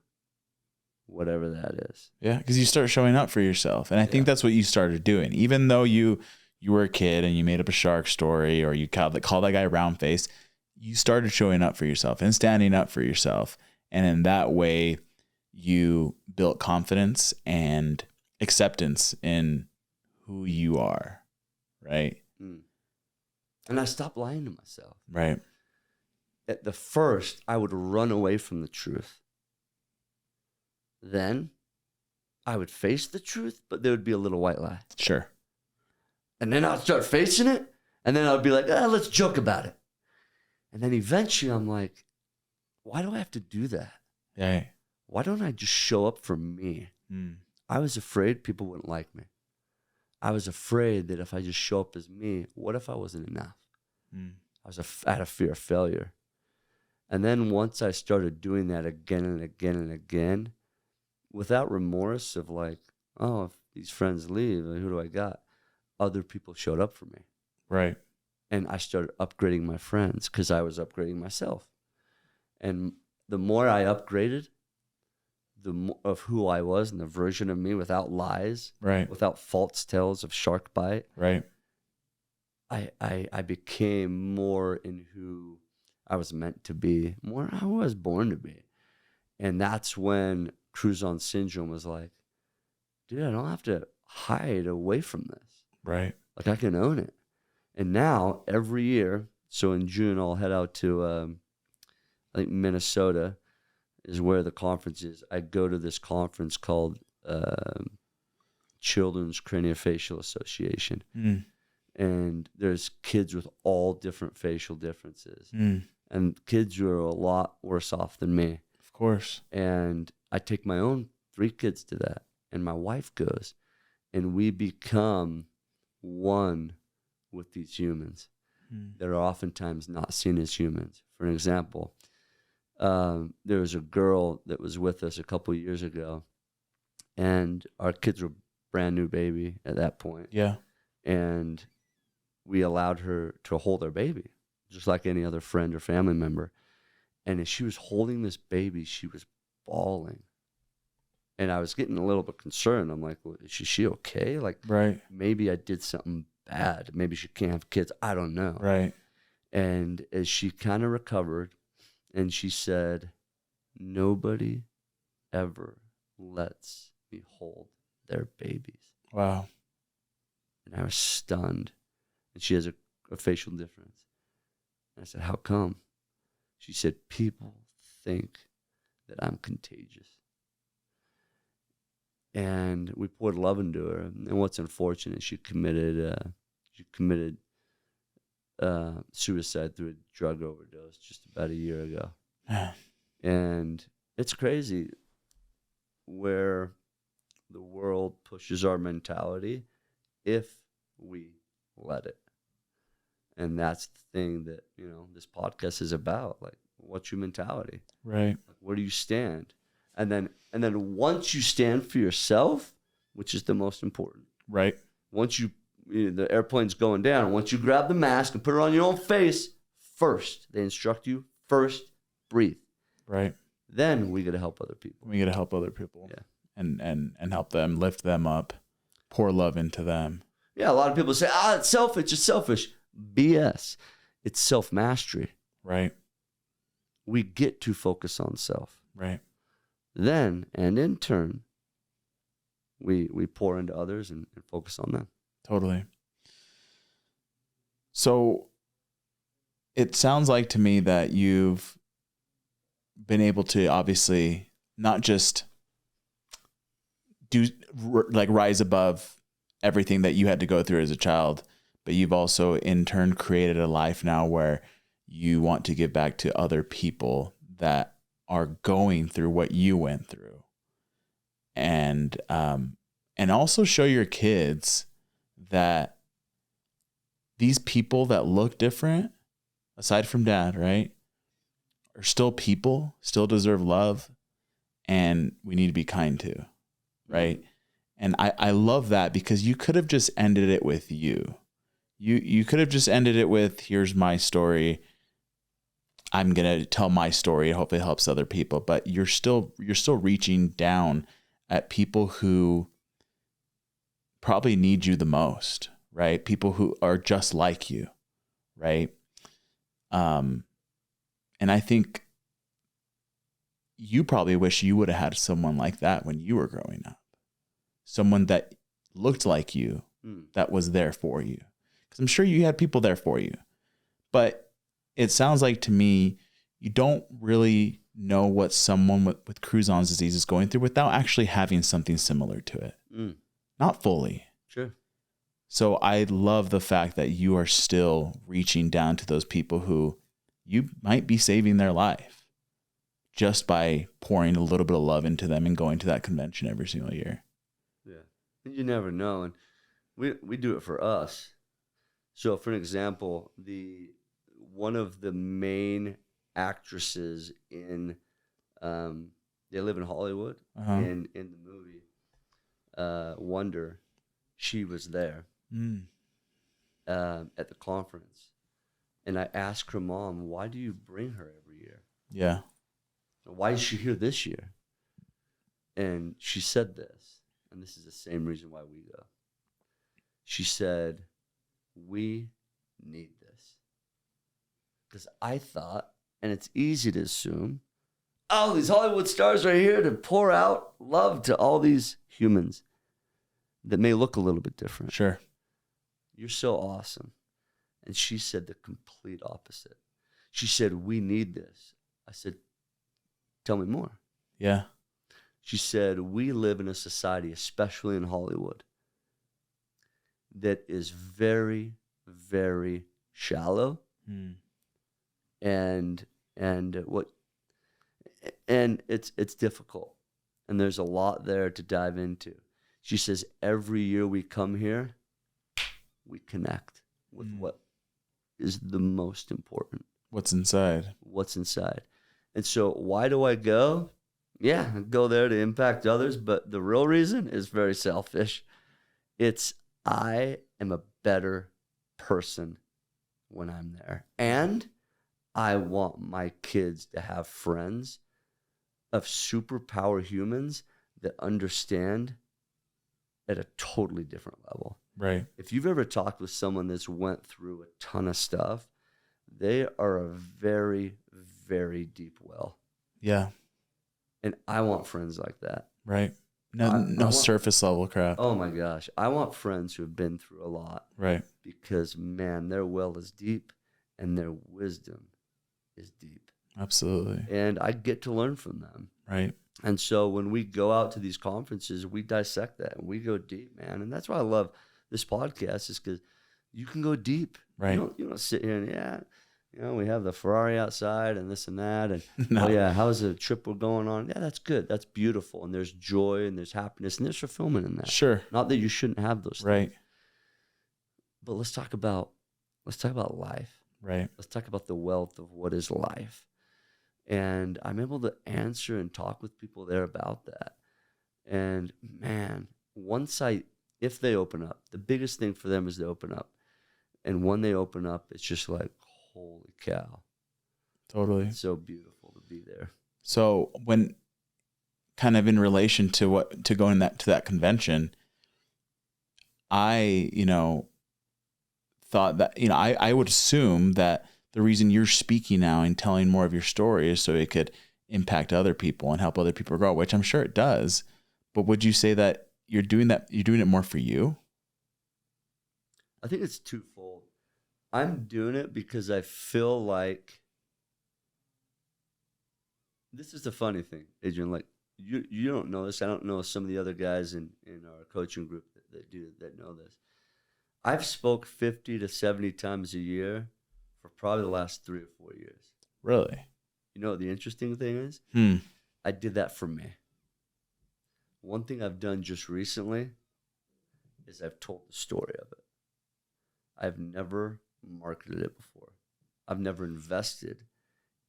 S2: whatever that is.
S1: Yeah, because you start showing up for yourself. And I think that's what you started doing. Even though you were a kid and you made up a shark story, or you called that guy round face, you started showing up for yourself and standing up for yourself. And in that way, you built confidence and acceptance in who you are, right?
S2: And I stopped lying to myself.
S1: Right.
S2: At the first, I would run away from the truth. Then I would face the truth, but there would be a little white lie.
S1: Sure.
S2: And then I'd start facing it, and then I'd be like, let's joke about it. And then eventually I'm like, why do I have to do that?
S1: Yeah.
S2: Why don't I just show up for me? I was afraid people wouldn't like me. I was afraid that if I just show up as me, what if I wasn't enough? I had a fear of failure. And then once I started doing that again and again and again, without remorse of like, oh, if these friends leave, who do I got? Other people showed up for me.
S1: Right.
S2: And I started upgrading my friends because I was upgrading myself. And the more I upgraded, the more of who I was and the version of me without lies,
S1: right,
S2: without false tales of shark bite,
S1: right,
S2: I became more in who I was meant to be, more I was born to be. And that's when Crouzon syndrome was like, dude, I don't have to hide away from this.
S1: Right.
S2: Like I can own it. And now every year, so in June, I'll head out to, I think Minnesota is where the conference is. I go to this conference called Children's Craniofacial Association. And there's kids with all different facial differences. And kids who are a lot worse off than me.
S1: Of course.
S2: And I take my own 3 kids to that. And my wife goes. And we become one with these humans that are oftentimes not seen as humans. For an example, there was a girl that was with us a couple of years ago. And our kids were brand new baby at that point.
S1: Yeah.
S2: And we allowed her to hold our baby, just like any other friend or family member. And as she was holding this baby, she was bawling. And I was getting a little bit concerned. I'm like, well, is she okay? Like,
S1: right,
S2: maybe I did something bad. Maybe she can't have kids. I don't know.
S1: Right.
S2: And as she kind of recovered, and she said, nobody ever lets me hold their babies.
S1: Wow.
S2: And I was stunned. And she has a facial difference. And I said, how come? She said, people think that I'm contagious. And we poured love into her. And what's unfortunate, she committed suicide through a drug overdose just about a year ago. And it's crazy where the world pushes our mentality if we let it. And that's the thing that, this podcast is about. Like, what's your mentality?
S1: Right.
S2: Like, where do you stand? And then once you stand for yourself, which is the most important.
S1: Right.
S2: Once the airplane's going down, once you grab the mask and put it on your own face, first, they instruct you, first, breathe.
S1: Right.
S2: Then we got to help other people.
S1: We got to help other people.
S2: Yeah.
S1: And help them, lift them up, pour love into them.
S2: Yeah, a lot of people say, it's selfish, it's selfish. BS. It's self-mastery.
S1: Right.
S2: We get to focus on self.
S1: Right.
S2: Then, and in turn, we pour into others and focus on them.
S1: Totally. So it sounds like to me that you've been able to obviously not just rise above everything that you had to go through as a child, but you've also in turn created a life now where you want to give back to other people that are going through what you went through. And also show your kids that these people that look different, aside from dad, right, are still people, still deserve love, and we need to be kind to, right? And I love that because you could have just ended it with you. You could have just ended it with, here's my story. I'm going to tell my story. Hopefully it helps other people, but you're still reaching down at people who probably need you the most, right? People who are just like you, right? And I think you probably wish you would have had someone like that when you were growing up. Someone that looked like you, that was there for you? Because I'm sure you had people there for you. But it sounds like to me, you don't really know what someone with Crouzon's disease is going through without actually having something similar to it. Not fully.
S2: Sure.
S1: So I love the fact that you are still reaching down to those people who you might be saving their life just by pouring a little bit of love into them and going to that convention every single year.
S2: Yeah. You never know. And we do it for us. So for an example, one of the main actresses in they live in Hollywood, in the movie Wonder, she was there at the conference. And I asked her mom, why do you bring her every year?
S1: Yeah.
S2: Why is she here this year? And she said this, and this is the same reason why we go. She said, we need this. Because I thought, and it's easy to assume, oh, these Hollywood stars are here to pour out love to all these humans that may look a little bit different.
S1: Sure.
S2: You're so awesome. And she said the complete opposite. She said, we need this. I said, tell me more.
S1: Yeah.
S2: She said, we live in a society, especially in Hollywood, that is very, very shallow. And it's difficult. And there's a lot there to dive into. She says, every year we come here, we connect with what is the most important.
S1: What's inside.
S2: And so why do I go? Yeah, I go there to impact others, but the real reason is very selfish. It's I am a better person when I'm there. And I want my kids to have friends of superpower humans that understand at a totally different level.
S1: Right.
S2: If you've ever talked with someone that's went through a ton of stuff, they are a very, very deep well.
S1: Yeah.
S2: And I want friends like that.
S1: Right. No surface level crap.
S2: Oh my gosh. I want friends who have been through a lot.
S1: Right.
S2: Because, man, their well is deep and their wisdom is deep.
S1: Absolutely.
S2: And I get to learn from them.
S1: Right.
S2: And so when we go out to these conferences, we dissect that and we go deep, man. And that's why I love this podcast, is because you can go deep.
S1: Right.
S2: You don't sit here and, we have the Ferrari outside and this and that. And,
S1: No.
S2: oh, yeah, how's the trip we're going on? Yeah, that's good. That's beautiful. And there's joy and there's happiness and there's fulfillment in that.
S1: Sure.
S2: Not that you shouldn't have those things.
S1: Right.
S2: But let's talk about life.
S1: Right.
S2: Let's talk about the wealth of what is life. And I'm able to answer and talk with people there about that. And man, if they open up, the biggest thing for them is to open up. And when they open up, it's just like, holy cow.
S1: Totally.
S2: It's so beautiful to be there.
S1: So when kind of in relation to going to that convention, I, thought that, I would assume that the reason you're speaking now and telling more of your story is so it could impact other people and help other people grow, which I'm sure it does. But would you say that you're doing it more for you?
S2: I think it's twofold. I'm doing it because I feel like, this is the funny thing, Adrian, like you don't know this. I don't know some of the other guys in our coaching group that know this. I've spoke 50 to 70 times a year for probably the last 3 or 4 years.
S1: Really?
S2: You know what the interesting thing is? I did that for me. One thing I've done just recently is I've told the story of it. I've never marketed it before. I've never invested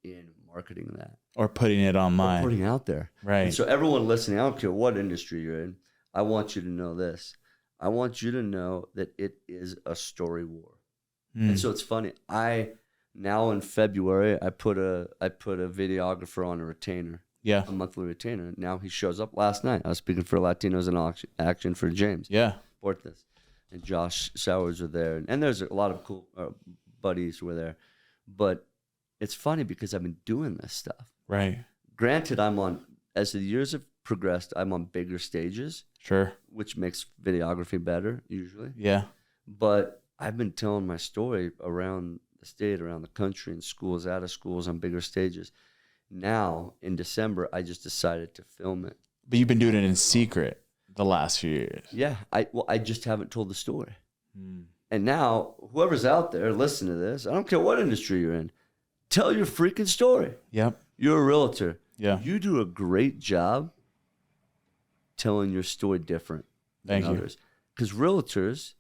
S2: in marketing that.
S1: Or putting it online.
S2: Or putting it out there.
S1: Right.
S2: And so everyone listening, I don't care what industry you're in, I want you to know this. I want you to know that it is a story war. And so it's funny. Now in February, I put a videographer on a retainer.
S1: Yeah.
S2: A monthly retainer. Now he shows up last night. I was speaking for Latinos in Action for James.
S1: Yeah.
S2: Portes. And Josh Sowers were there. And there's a lot of cool buddies who were there. But it's funny because I've been doing this stuff.
S1: Right.
S2: Granted, as the years have progressed, I'm on bigger stages.
S1: Sure.
S2: which makes videography better usually.
S1: Yeah.
S2: But I've been telling my story around the state, around the country, in schools, out of schools, on bigger stages. Now, in December, I just decided to film it.
S1: But you've been doing it in secret the last few years.
S2: Yeah, I just haven't told the story. And now, whoever's out there, listen to this. I don't care what industry you're in. Tell your freaking story.
S1: Yep.
S2: You're a realtor.
S1: Yeah.
S2: You do a great job telling your story different than others. Because realtors,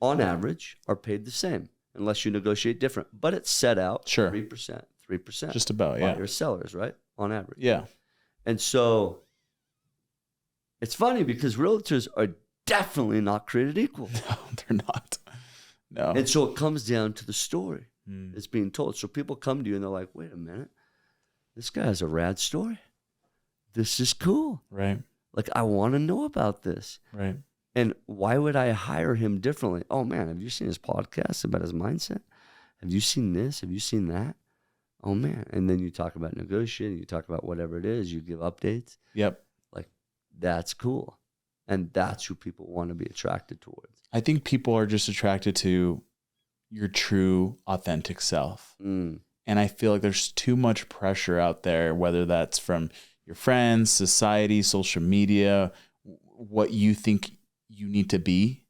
S2: on average, are paid the same unless you negotiate different. But it's set out 3%.
S1: Just about, yeah.
S2: Buyers, sellers, right? On average.
S1: Yeah.
S2: And so it's funny because realtors are definitely not created equal.
S1: No, they're not. No.
S2: And so it comes down to the story that's being told. So people come to you and they're like, wait a minute, this guy has a rad story. This is cool.
S1: Right.
S2: Like, I want to know about this.
S1: Right.
S2: And why would I hire him differently? Oh, man, have you seen his podcast about his mindset? Have you seen this? Have you seen that? Oh, man. And then you talk about negotiating. You talk about whatever it is. You give updates.
S1: Yep.
S2: Like, that's cool. And that's who people want to be attracted towards.
S1: I think people are just attracted to your true, authentic self. And I feel like there's too much pressure out there, whether that's from your friends, society, social media, what you think you need to be.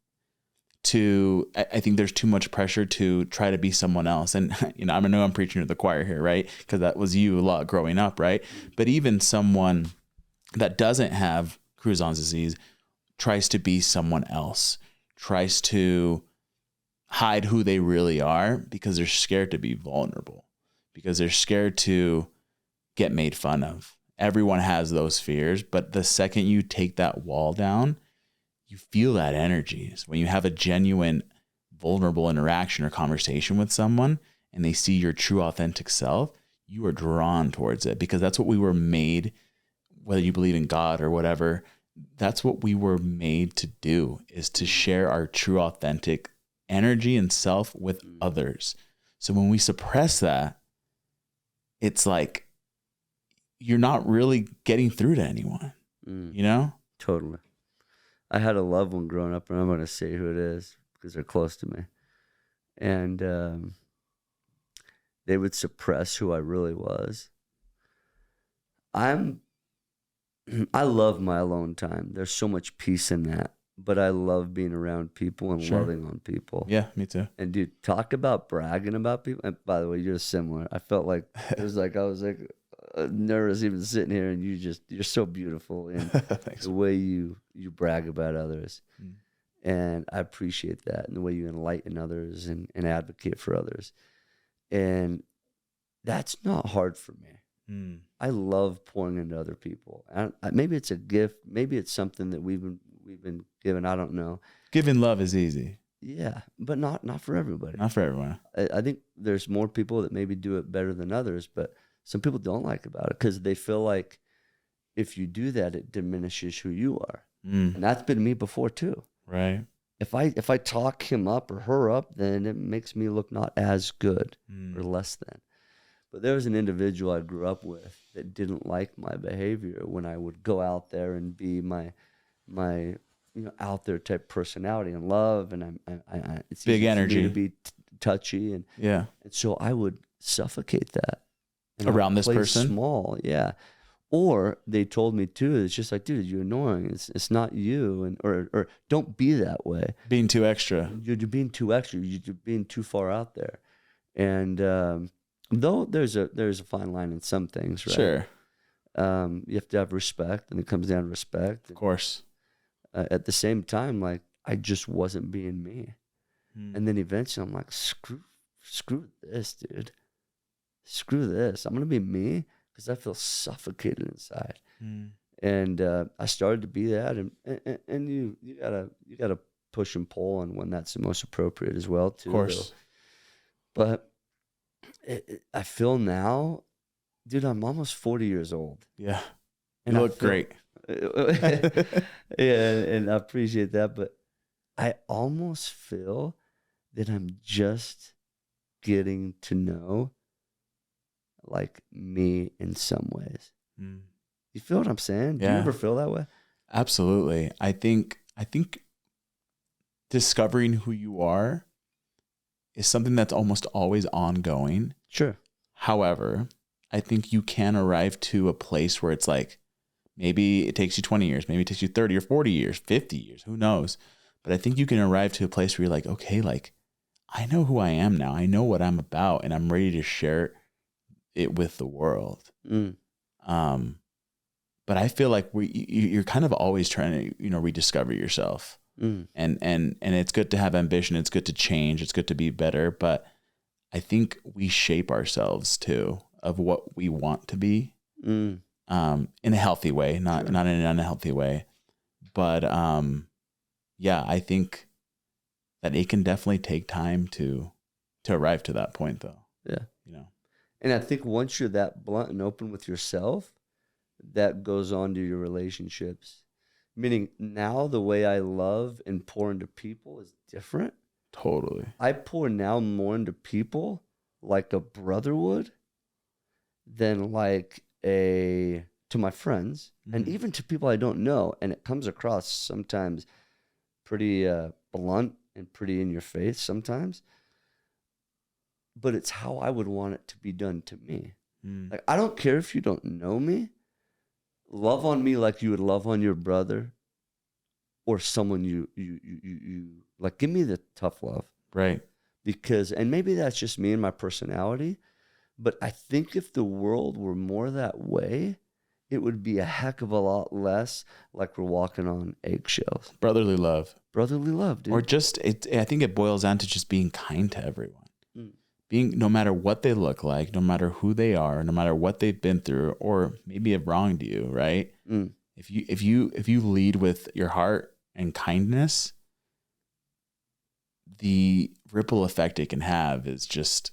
S1: I think there's too much pressure to try to be someone else. And, you know, I know I'm preaching to the choir here, right? Because that was you a lot growing up, right? But even someone that doesn't have Crouzon's disease tries to be someone else, tries to hide who they really are because they're scared to be vulnerable, because they're scared to get made fun of. Everyone has those fears, but the second you take that wall down, you feel that energy. So when you have a genuine, vulnerable interaction or conversation with someone and they see your true, authentic self, you are drawn towards it because that's what we were made, whether you believe in God or whatever, that's what we were made to do, is to share our true, authentic energy and self with others. So when we suppress that, it's like you're not really getting through to anyone, you know?
S2: Totally. I had a loved one growing up, and I'm going to say who it is because they're close to me. And they would suppress who I really was. I love my alone time. There's so much peace in that. But I love being around people and loving on people.
S1: Yeah, me too.
S2: And dude, talk about bragging about people. And by the way, you're similar. I felt like it was like I was like nervous even sitting here, and you're so beautiful in the way you brag about others. And I appreciate that, and the way you enlighten others and advocate for others. And that's not hard for me. I love pouring into other people. Maybe it's a gift. Maybe it's something that we've been given. I don't know.
S1: Giving love is easy.
S2: Yeah, but not for everybody.
S1: Not for everyone.
S2: I think there's more people that maybe do it better than others, but some people don't like about it because they feel like if you do that, it diminishes who you are. And that's been me before too.
S1: Right.
S2: If I talk him up or her up, then it makes me look not as good or less than. But there was an individual I grew up with that didn't like my behavior when I would go out there and be my out there type personality and love, and it's
S1: big energy
S2: to be touchy and so I would suffocate that
S1: around this person.
S2: Small, yeah. Or they told me too, it's just like, dude, you're annoying. It's not you, and or don't be that way.
S1: Being too extra.
S2: You're being too extra. You're being too far out there, and. Though there's a fine line in some things, right?
S1: Sure.
S2: You have to have respect, and it comes down to respect.
S1: Of course.
S2: At the same time, like, I just wasn't being me. And then eventually I'm like, screw this, dude. Screw this. I'm going to be me because I feel suffocated inside. And I started to be that. And you gotta push and pull on when that's the most appropriate as well, too.
S1: Of course.
S2: But I feel now, dude, I'm almost 40 years old.
S1: Yeah.
S2: And
S1: you look great.
S2: Yeah, and I appreciate that. But I almost feel that I'm just getting to know, like, me in some ways. You feel what I'm saying?
S1: Yeah.
S2: Do you ever feel that way?
S1: Absolutely. I think discovering who you are is something that's almost always ongoing.
S2: Sure.
S1: However, I think you can arrive to a place where it's like, maybe it takes you 20 years, maybe it takes you 30 or 40 years, 50 years, who knows? But I think you can arrive to a place where you're like, okay, like I know who I am now. I know what I'm about, and I'm ready to share it with the world.
S2: Mm.
S1: But I feel like you're kind of always trying to, rediscover yourself.
S2: Mm.
S1: And it's good to have ambition. It's good to change. It's good to be better. But I think we shape ourselves too of what we want to be, in a healthy way, not in an unhealthy way. But yeah, I think that it can definitely take time to arrive to that point, though.
S2: Yeah. And I think once you're that blunt and open with yourself, that goes on to your relationships. Meaning now the way I love and pour into people is different.
S1: Totally.
S2: I pour now more into people like a brother would than to my friends, and even to people I don't know. And it comes across sometimes pretty blunt and pretty in your face sometimes. But it's how I would want it to be done to me. Like, I don't care if you don't know me. Love on me like you would love on your brother or someone you like. Give me the tough love.
S1: Right.
S2: Because, and maybe that's just me and my personality, but I think if the world were more that way, it would be a heck of a lot less like we're walking on eggshells.
S1: Brotherly love.
S2: Brotherly love, dude.
S1: Or just, I think it boils down to just being kind to everyone. Being, no matter what they look like, no matter who they are, no matter what they've been through, or maybe have wronged you, right? If you lead with your heart and kindness, the ripple effect it can have is just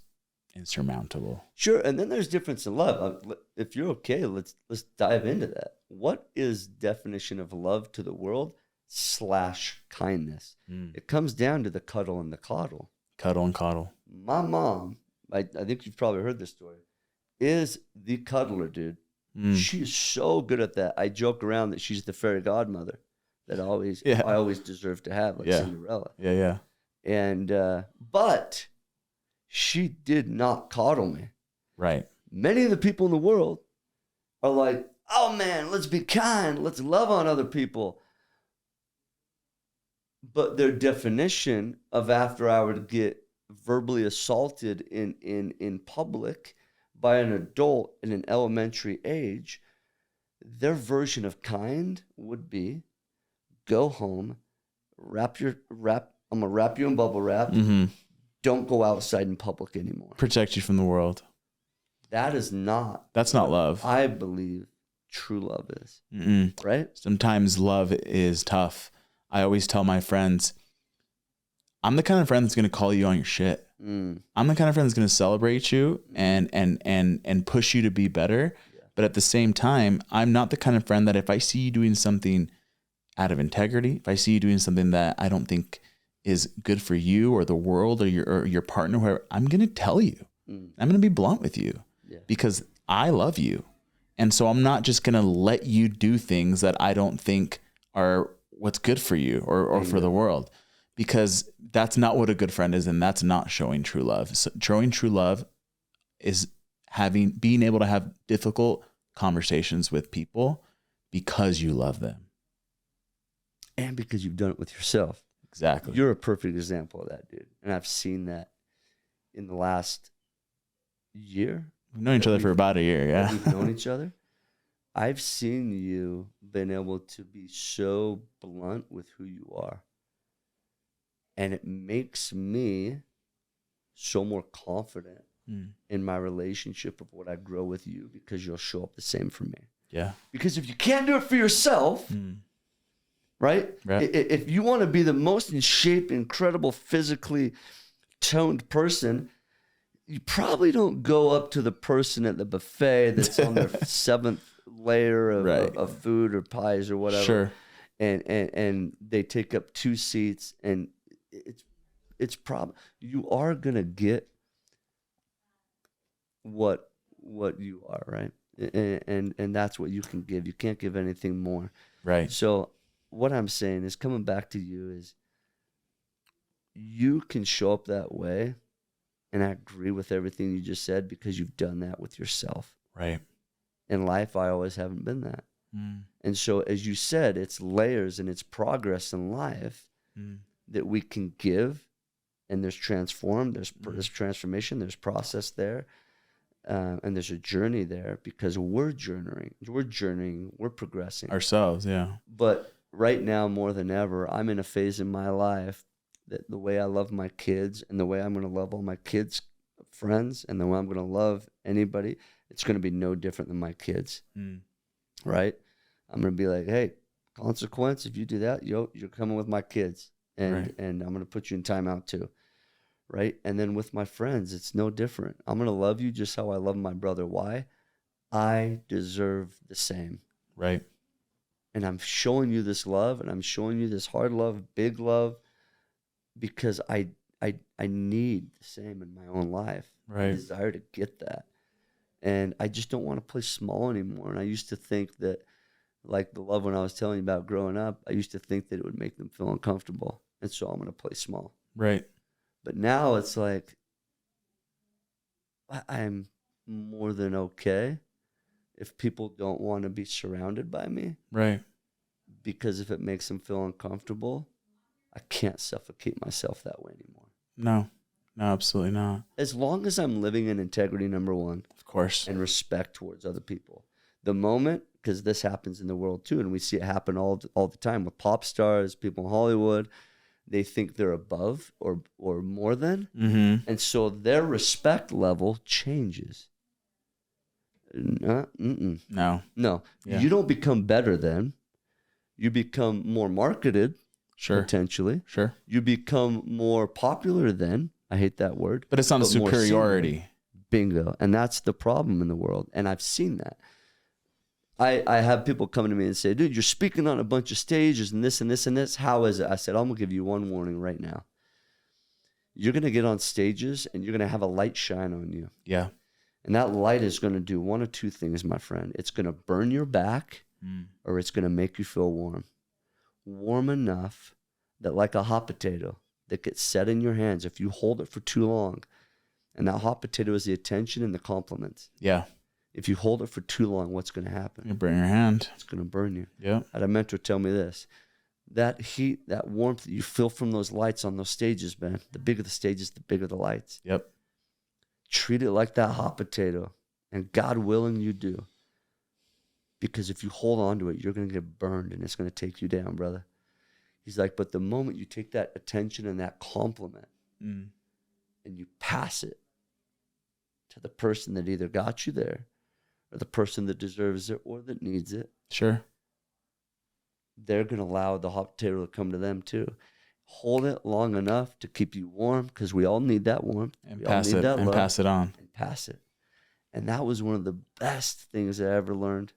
S1: insurmountable. Sure,
S2: and then there's difference in love. If you're okay, let's dive into that. What is definition of love to the world / kindness? It comes down to the cuddle and the coddle.
S1: Cuddle and coddle.
S2: My mom, I think you've probably heard this story, is the cuddler, dude. She is so good at that. I joke around that she's the fairy godmother that I always deserve to have, like Cinderella.
S1: Yeah.
S2: And but she did not coddle me.
S1: Right.
S2: Many of the people in the world are like, oh man, let's be kind, let's love on other people. But their definition of after I would get verbally assaulted in public by an adult in an elementary age, their version of kind would be go home, I'm gonna wrap you in bubble wrap. Don't go outside in public anymore.
S1: Protect you from the world.
S2: That's not
S1: love.
S2: I believe true love is. Right?
S1: Sometimes love is tough. I always tell my friends, I'm the kind of friend that's going to call you on your shit. I'm the kind of friend that's going to celebrate you and push you to be better. Yeah. But at the same time, I'm not the kind of friend that if I see you doing something out of integrity, if I see you doing something that I don't think is good for you or the world or your partner, whoever, I'm going to tell you. I'm going to be blunt with you because I love you. And so I'm not just going to let you do things that I don't think are what's good for you or for the world, because that's not what a good friend is. And that's not showing true love. So showing true love is being able to have difficult conversations with people because you love them.
S2: And because you've done it with yourself.
S1: Exactly.
S2: You're a perfect example of that, dude. And I've seen that in the last year.
S1: We've known each other for about a year. Yeah.
S2: We've known each other. I've seen you been able to be so blunt with who you are. And it makes me so more confident in my relationship of what I grow with you, because you'll show up the same for me.
S1: Yeah.
S2: Because if you can't do it for yourself, right? If you want to be the most in shape, incredible, physically toned person, you probably don't go up to the person at the buffet that's on their seventh layer of food or pies or whatever.
S1: Sure.
S2: And they take up 2 seats, and it's probably, you are going to get what you are, right? And that's what you can give. You can't give anything more.
S1: Right.
S2: So what I'm saying is, coming back to you, is you can show up that way, and I agree with everything you just said because you've done that with yourself.
S1: Right.
S2: In life, I always haven't been that.
S1: Mm.
S2: And so, as you said, it's layers and it's progress in life that we can give, and there's there's transformation, there's process there, and there's a journey there because we're journeying, we're progressing
S1: Ourselves, yeah.
S2: But right now, more than ever, I'm in a phase in my life that the way I love my kids and the way I'm going to love all my kids' friends and the way I'm going to love anybody, it's going to be no different than my kids, right? I'm going to be like, hey, consequence, if you do that, you're coming with my kids, and I'm going to put you in timeout too, right? And then with my friends, it's no different. I'm going to love you just how I love my brother. Why? I deserve the same.
S1: Right.
S2: And I'm showing you this love, and I'm showing you this hard love, big love, because I need the same in my own life.
S1: Right.
S2: I desire to get that. And I just don't want to play small anymore. And I used to think that, like the love when I was telling you about growing up, I used to think that it would make them feel uncomfortable. And so I'm going to play small.
S1: Right.
S2: But now it's like, I'm more than okay if people don't want to be surrounded by me.
S1: Right.
S2: Because if it makes them feel uncomfortable, I can't suffocate myself that way anymore.
S1: No, absolutely not.
S2: As long as I'm living in integrity, number one.
S1: Of course.
S2: And respect towards other people. The moment, because this happens in the world too, and we see it happen all the time with pop stars, people in Hollywood, they think they're above or more than. Mm-hmm. And so their respect level changes. No. Yeah. You don't become better then. You become more marketed. Sure. Potentially.
S1: Sure.
S2: You become more popular then. I hate that word.
S1: But it's not a superiority.
S2: Bingo. And that's the problem in the world. And I've seen that. I have people coming to me and say, dude, you're speaking on a bunch of stages and this and this and this. How is it? I said, I'm going to give you one warning right now. You're going to get on stages and you're going to have a light shine on you.
S1: Yeah.
S2: And that light is going to do one of two things, my friend. It's going to burn your back or it's going to make you feel warm. Warm enough that, like a hot potato that gets set in your hands, if you hold it for too long, and that hot potato is the attention and the compliments.
S1: Yeah.
S2: If you hold it for too long, what's going to happen?
S1: You burn your hand.
S2: It's going to burn you.
S1: Yeah.
S2: I had a mentor tell me this. That heat, that warmth that you feel from those lights on those stages, man, the bigger the stages, the bigger the lights.
S1: Yep.
S2: Treat it like that hot potato, and God willing, you do. Because if you hold on to it, you're going to get burned, and it's going to take you down, brother. He's like, but the moment you take that attention and that compliment and you pass it to the person that either got you there or the person that deserves it or that needs it.
S1: Sure.
S2: They're going to allow the hot potato to come to them too. Hold it long enough to keep you warm because we all need that warmth.
S1: And pass it and pass it on.
S2: And pass it. And that was one of the best things I ever learned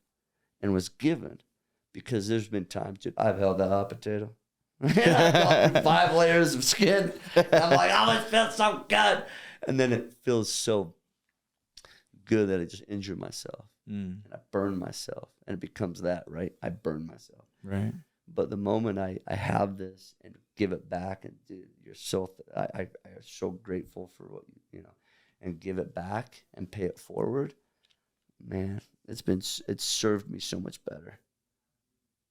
S2: and was given because there's been times, dude, I've held that hot potato. I've gone through 5 layers of skin. And I'm like, oh, it feels so good. And then it feels so good that I just injured myself. And I burned myself. And it becomes that, right? I burn myself.
S1: Right.
S2: But the moment I have this and give it back, and dude, you're so, I am so grateful for what you know, and give it back and pay it forward, man, it's served me so much better.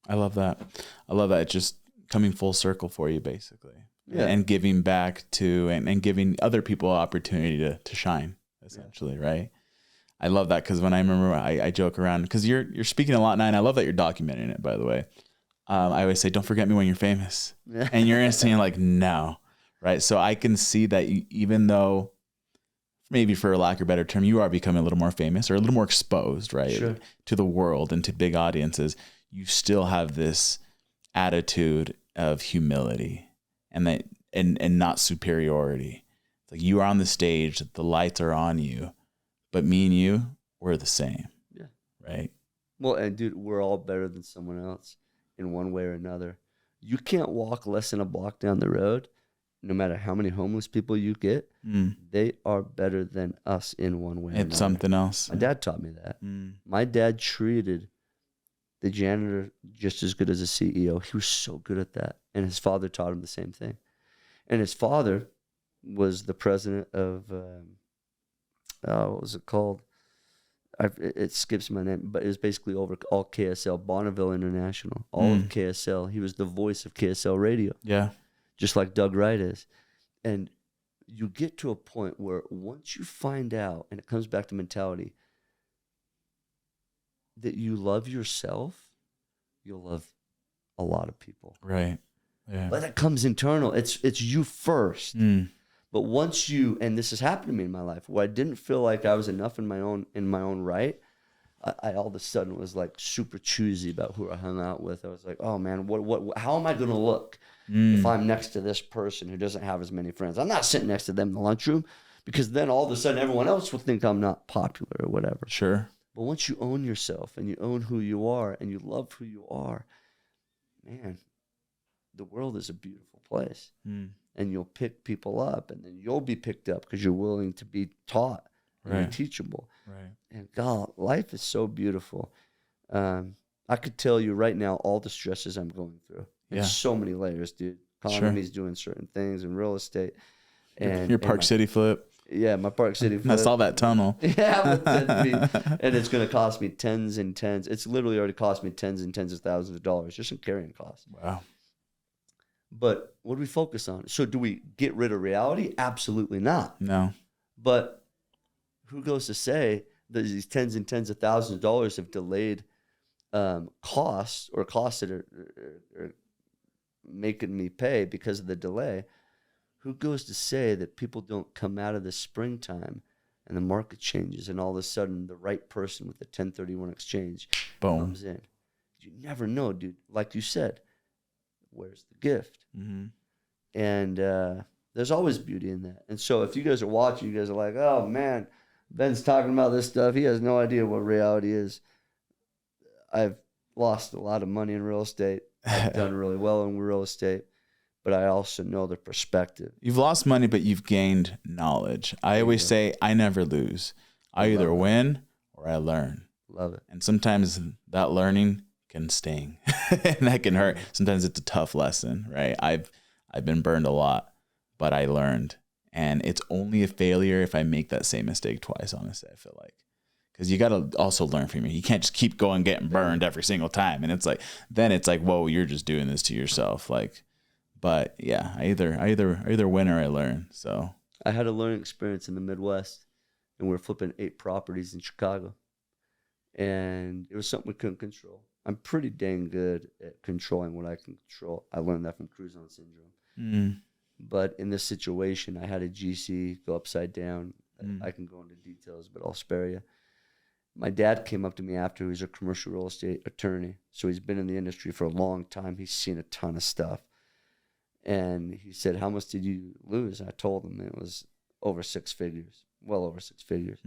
S1: I love that. It's just coming full circle for you, basically.
S2: Yeah.
S1: And giving back to, and giving other people opportunity to shine, essentially, right? I love that because when I remember, I joke around because you're speaking a lot now, and I love that you're documenting it, by the way. I always say, don't forget me when you're famous. And you're instantly like, no, right? So I can see that even though, maybe for a lack of a better term, you are becoming a little more famous or a little more exposed, right?
S2: Sure.
S1: To the world and to big audiences, you still have this attitude of humility and that and not superiority. It's like you are on the stage, the lights are on you, but me and you, we're the same.
S2: Yeah.
S1: Right?
S2: Well, and dude, we're all better than someone else in one way or another. You can't walk less than a block down the road, no matter how many homeless people you get, they are better than us in one way or another.
S1: It's something else.
S2: My dad taught me that. My dad treated the janitor just as good as a CEO. He was so good at that. And his father taught him the same thing. And his father was the president of, what was it called? It skips my name, but it was basically over all KSL, Bonneville International, all of KSL. He was the voice of KSL radio.
S1: Yeah.
S2: Just like Doug Wright is. And you get to a point where once you find out, and it comes back to mentality, that you love yourself, you'll love a lot of people.
S1: Right. Yeah.
S2: But that comes internal. It's you first. But once you, and this has happened to me in my life, where I didn't feel like I was enough in my own right, I all of a sudden was like super choosy about who I hung out with. I was like, oh man, how am I going to look if I'm next to this person who doesn't have as many friends? I'm not sitting next to them in the lunchroom, because then all of a sudden everyone else will think I'm not popular or whatever.
S1: Sure.
S2: But once you own yourself and you own who you are and you love who you are, man, the world is a beautiful place. And you'll pick people up, and then you'll be picked up because you're willing to be taught and you're teachable.
S1: Right.
S2: And God, life is so beautiful. I could tell you right now all the stresses I'm going through. There's so many layers, dude. Economy's doing certain things in real estate. And
S1: your Park City flip.
S2: Yeah, my Park City flip.
S1: I saw that tunnel.
S2: Yeah, and it's going to cost me tens and tens. It's literally already cost me tens and tens of thousands of dollars just in carrying costs.
S1: Wow.
S2: But what do we focus on? So do we get rid of reality? Absolutely not.
S1: No.
S2: But who goes to say that these tens and tens of thousands of dollars have delayed costs, or costs that are making me pay because of the delay? Who goes to say that people don't come out of the springtime and the market changes and all of a sudden the right person with the 1031 exchange comes in? You never know, dude. Like you said, where's the gift? And there's always beauty in that. And so if you guys are watching, you guys are like, oh man, Ben's talking about this stuff. He has no idea what reality is. I've lost a lot of money in real estate. I've done really well in real estate, but I also know the perspective.
S1: You've lost money, but you've gained knowledge. I always say I never lose. I either win or I learn.
S2: Love it.
S1: And sometimes that learning can sting and that can hurt. Sometimes it's a tough lesson, right? I've been burned a lot, but I learned. And it's only a failure if I make that same mistake twice, honestly, I feel like. Because you got to also learn from it. You can't just keep going getting burned every single time. And it's like, then it's like, whoa, you're just doing this to yourself. Like, but yeah, I either win or I learn. So
S2: I had a learning experience in the Midwest, and we were flipping 8 properties in Chicago. And it was something we couldn't control. I'm pretty dang good at controlling what I can control. I learned that from Crouzon syndrome. But in this situation, I had a GC go upside down. I can go into details, but I'll spare you. My dad came up to me after. He's a commercial real estate attorney. So he's been in the industry for a long time. He's seen a ton of stuff. And he said, how much did you lose? And I told him it was over 6 figures, well over 6 figures,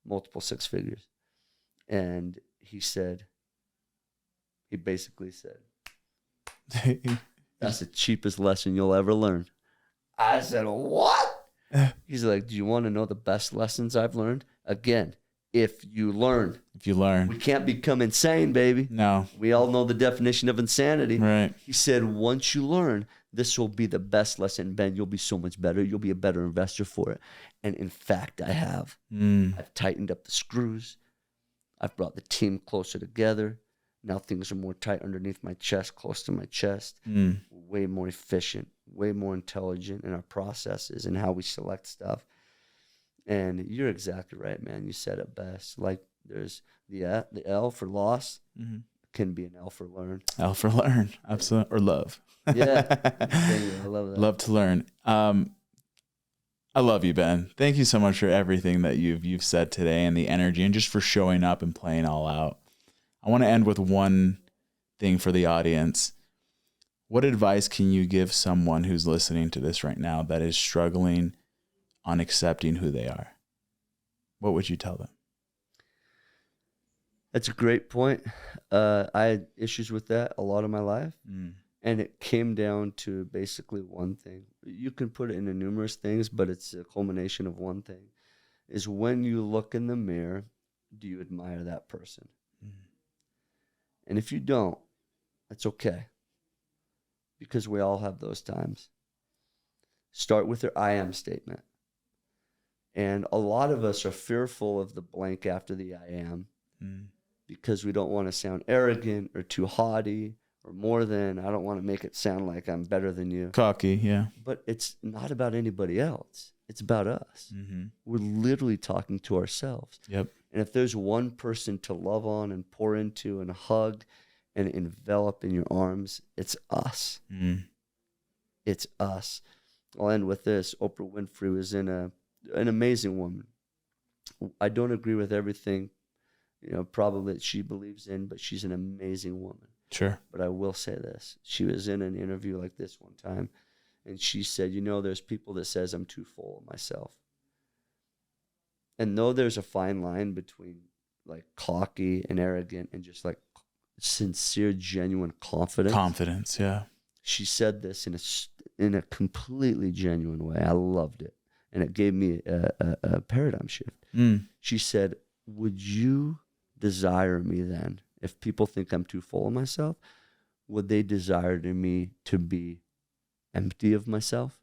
S2: multiple 6 figures. And he basically said, that's the cheapest lesson you'll ever learn. I said, what? He's like, do you want to know the best lessons I've learned? Again, if you learn.
S1: If you learn.
S2: We can't become insane, baby.
S1: No.
S2: We all know the definition of insanity.
S1: Right.
S2: He said, once you learn, this will be the best lesson. Ben, you'll be so much better. You'll be a better investor for it. And in fact, I have. I've tightened up the screws. I've brought the team closer together. Now things are more tight underneath my chest, close to my chest. Way more efficient, way more intelligent in our processes and how we select stuff. And you're exactly right, man. You said it best. Like there's the L for loss can be an L for learn.
S1: L for learn, absolutely, or love.
S2: Yeah, I love that.
S1: Love to learn. I love you, Ben. Thank you so much for everything that you've said today and the energy and just for showing up and playing all out. I want to end with one thing for the audience. What advice can you give someone who's listening to this right now that is struggling on accepting who they are? What would you tell them?
S2: That's a great point. I had issues with that a lot of my life. And it came down to basically one thing. You can put it into numerous things, but it's a culmination of one thing. Is when you look in the mirror, do you admire that person? And if you don't, that's okay. Because we all have those times. Start with your I am statement. And a lot of us are fearful of the blank after the I am because we don't want to sound arrogant or too haughty or more than. I don't want to make it sound like I'm better than you.
S1: Cocky, yeah.
S2: But it's not about anybody else. It's about us. We're literally talking to ourselves.
S1: Yep.
S2: And if there's one person to love on and pour into and hug and envelop in your arms, it's us. It's us. I'll end with this. Oprah Winfrey was an amazing woman. I don't agree with everything, probably that she believes in, but she's an amazing woman.
S1: Sure.
S2: But I will say this. She was in an interview like this one time, and she said, there's people that says I'm too full of myself. And though there's a fine line between like cocky and arrogant and just like sincere, genuine confidence.
S1: Confidence, yeah.
S2: She said this in a completely genuine way. I loved it. And it gave me a paradigm shift. She said, would you desire me then, if people think I'm too full of myself, would they desire me to be empty of myself?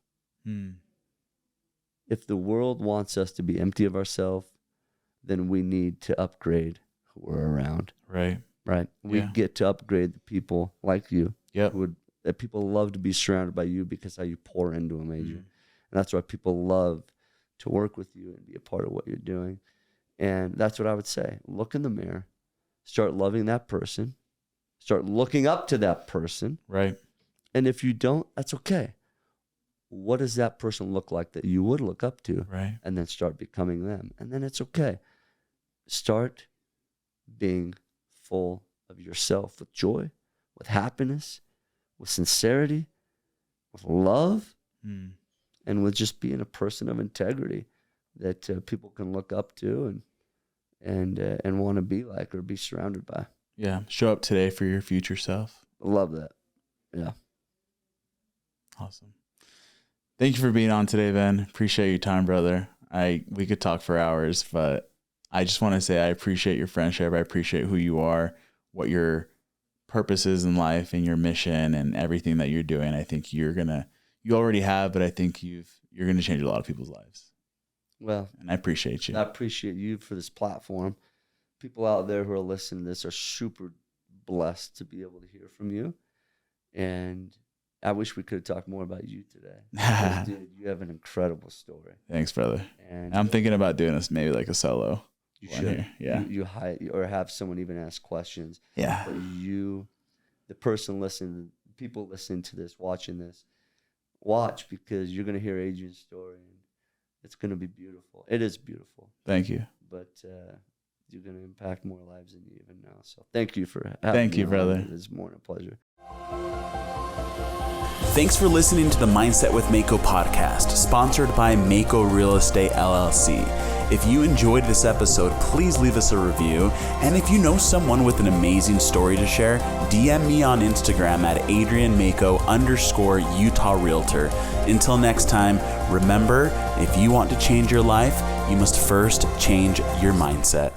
S2: If the world wants us to be empty of ourselves, then we need to upgrade who we're around.
S1: Right.
S2: We get to upgrade the people like you.
S1: Yep.
S2: That people love to be surrounded by you because how you pour into them, Adrian. And that's why people love to work with you and be a part of what you're doing. And that's what I would say. Look in the mirror. Start loving that person. Start looking up to that person.
S1: Right.
S2: And if you don't, that's okay. What does that person look like that you would look up to?
S1: Right.
S2: And then start becoming them. And then it's okay. Start being full of yourself with joy, with happiness, with sincerity, with love, and with just being a person of integrity that people can look up to and want to be like or be surrounded by.
S1: Yeah. Show up today for your future self.
S2: Love that. Yeah.
S1: Awesome. Thank you for being on today, Ben. Appreciate your time, brother. We could talk for hours, but I just want to say I appreciate your friendship. I appreciate who you are, what your purpose is in life and your mission and everything that you're doing. I think you already have, but I think you're going to change a lot of people's lives.
S2: Well,
S1: and I appreciate you.
S2: I appreciate you for this platform. People out there who are listening to this are super blessed to be able to hear from you. And I wish we could have talked more about you today. Because, dude, you have an incredible story.
S1: Thanks, brother.
S2: And
S1: I'm thinking about doing this maybe like a solo.
S2: You should.
S1: Here. Yeah.
S2: You or have someone even ask questions.
S1: Yeah.
S2: But the person listening, people listening to this, watching this, watch, because you're going to hear Adrian's story. And it's going to be beautiful. It is beautiful.
S1: Thank you.
S2: But you're going to impact more lives than you even know. So thank you for having me.
S1: Thank you, brother.
S2: It's more than a pleasure.
S1: Thanks for listening to the Mindset with Maco podcast, sponsored by Maco Real Estate LLC. If you enjoyed this episode, please leave us a review. And if you know someone with an amazing story to share, DM me on Instagram at AdrianMaco_Utah Realtor. Until next time, remember, if you want to change your life, you must first change your mindset.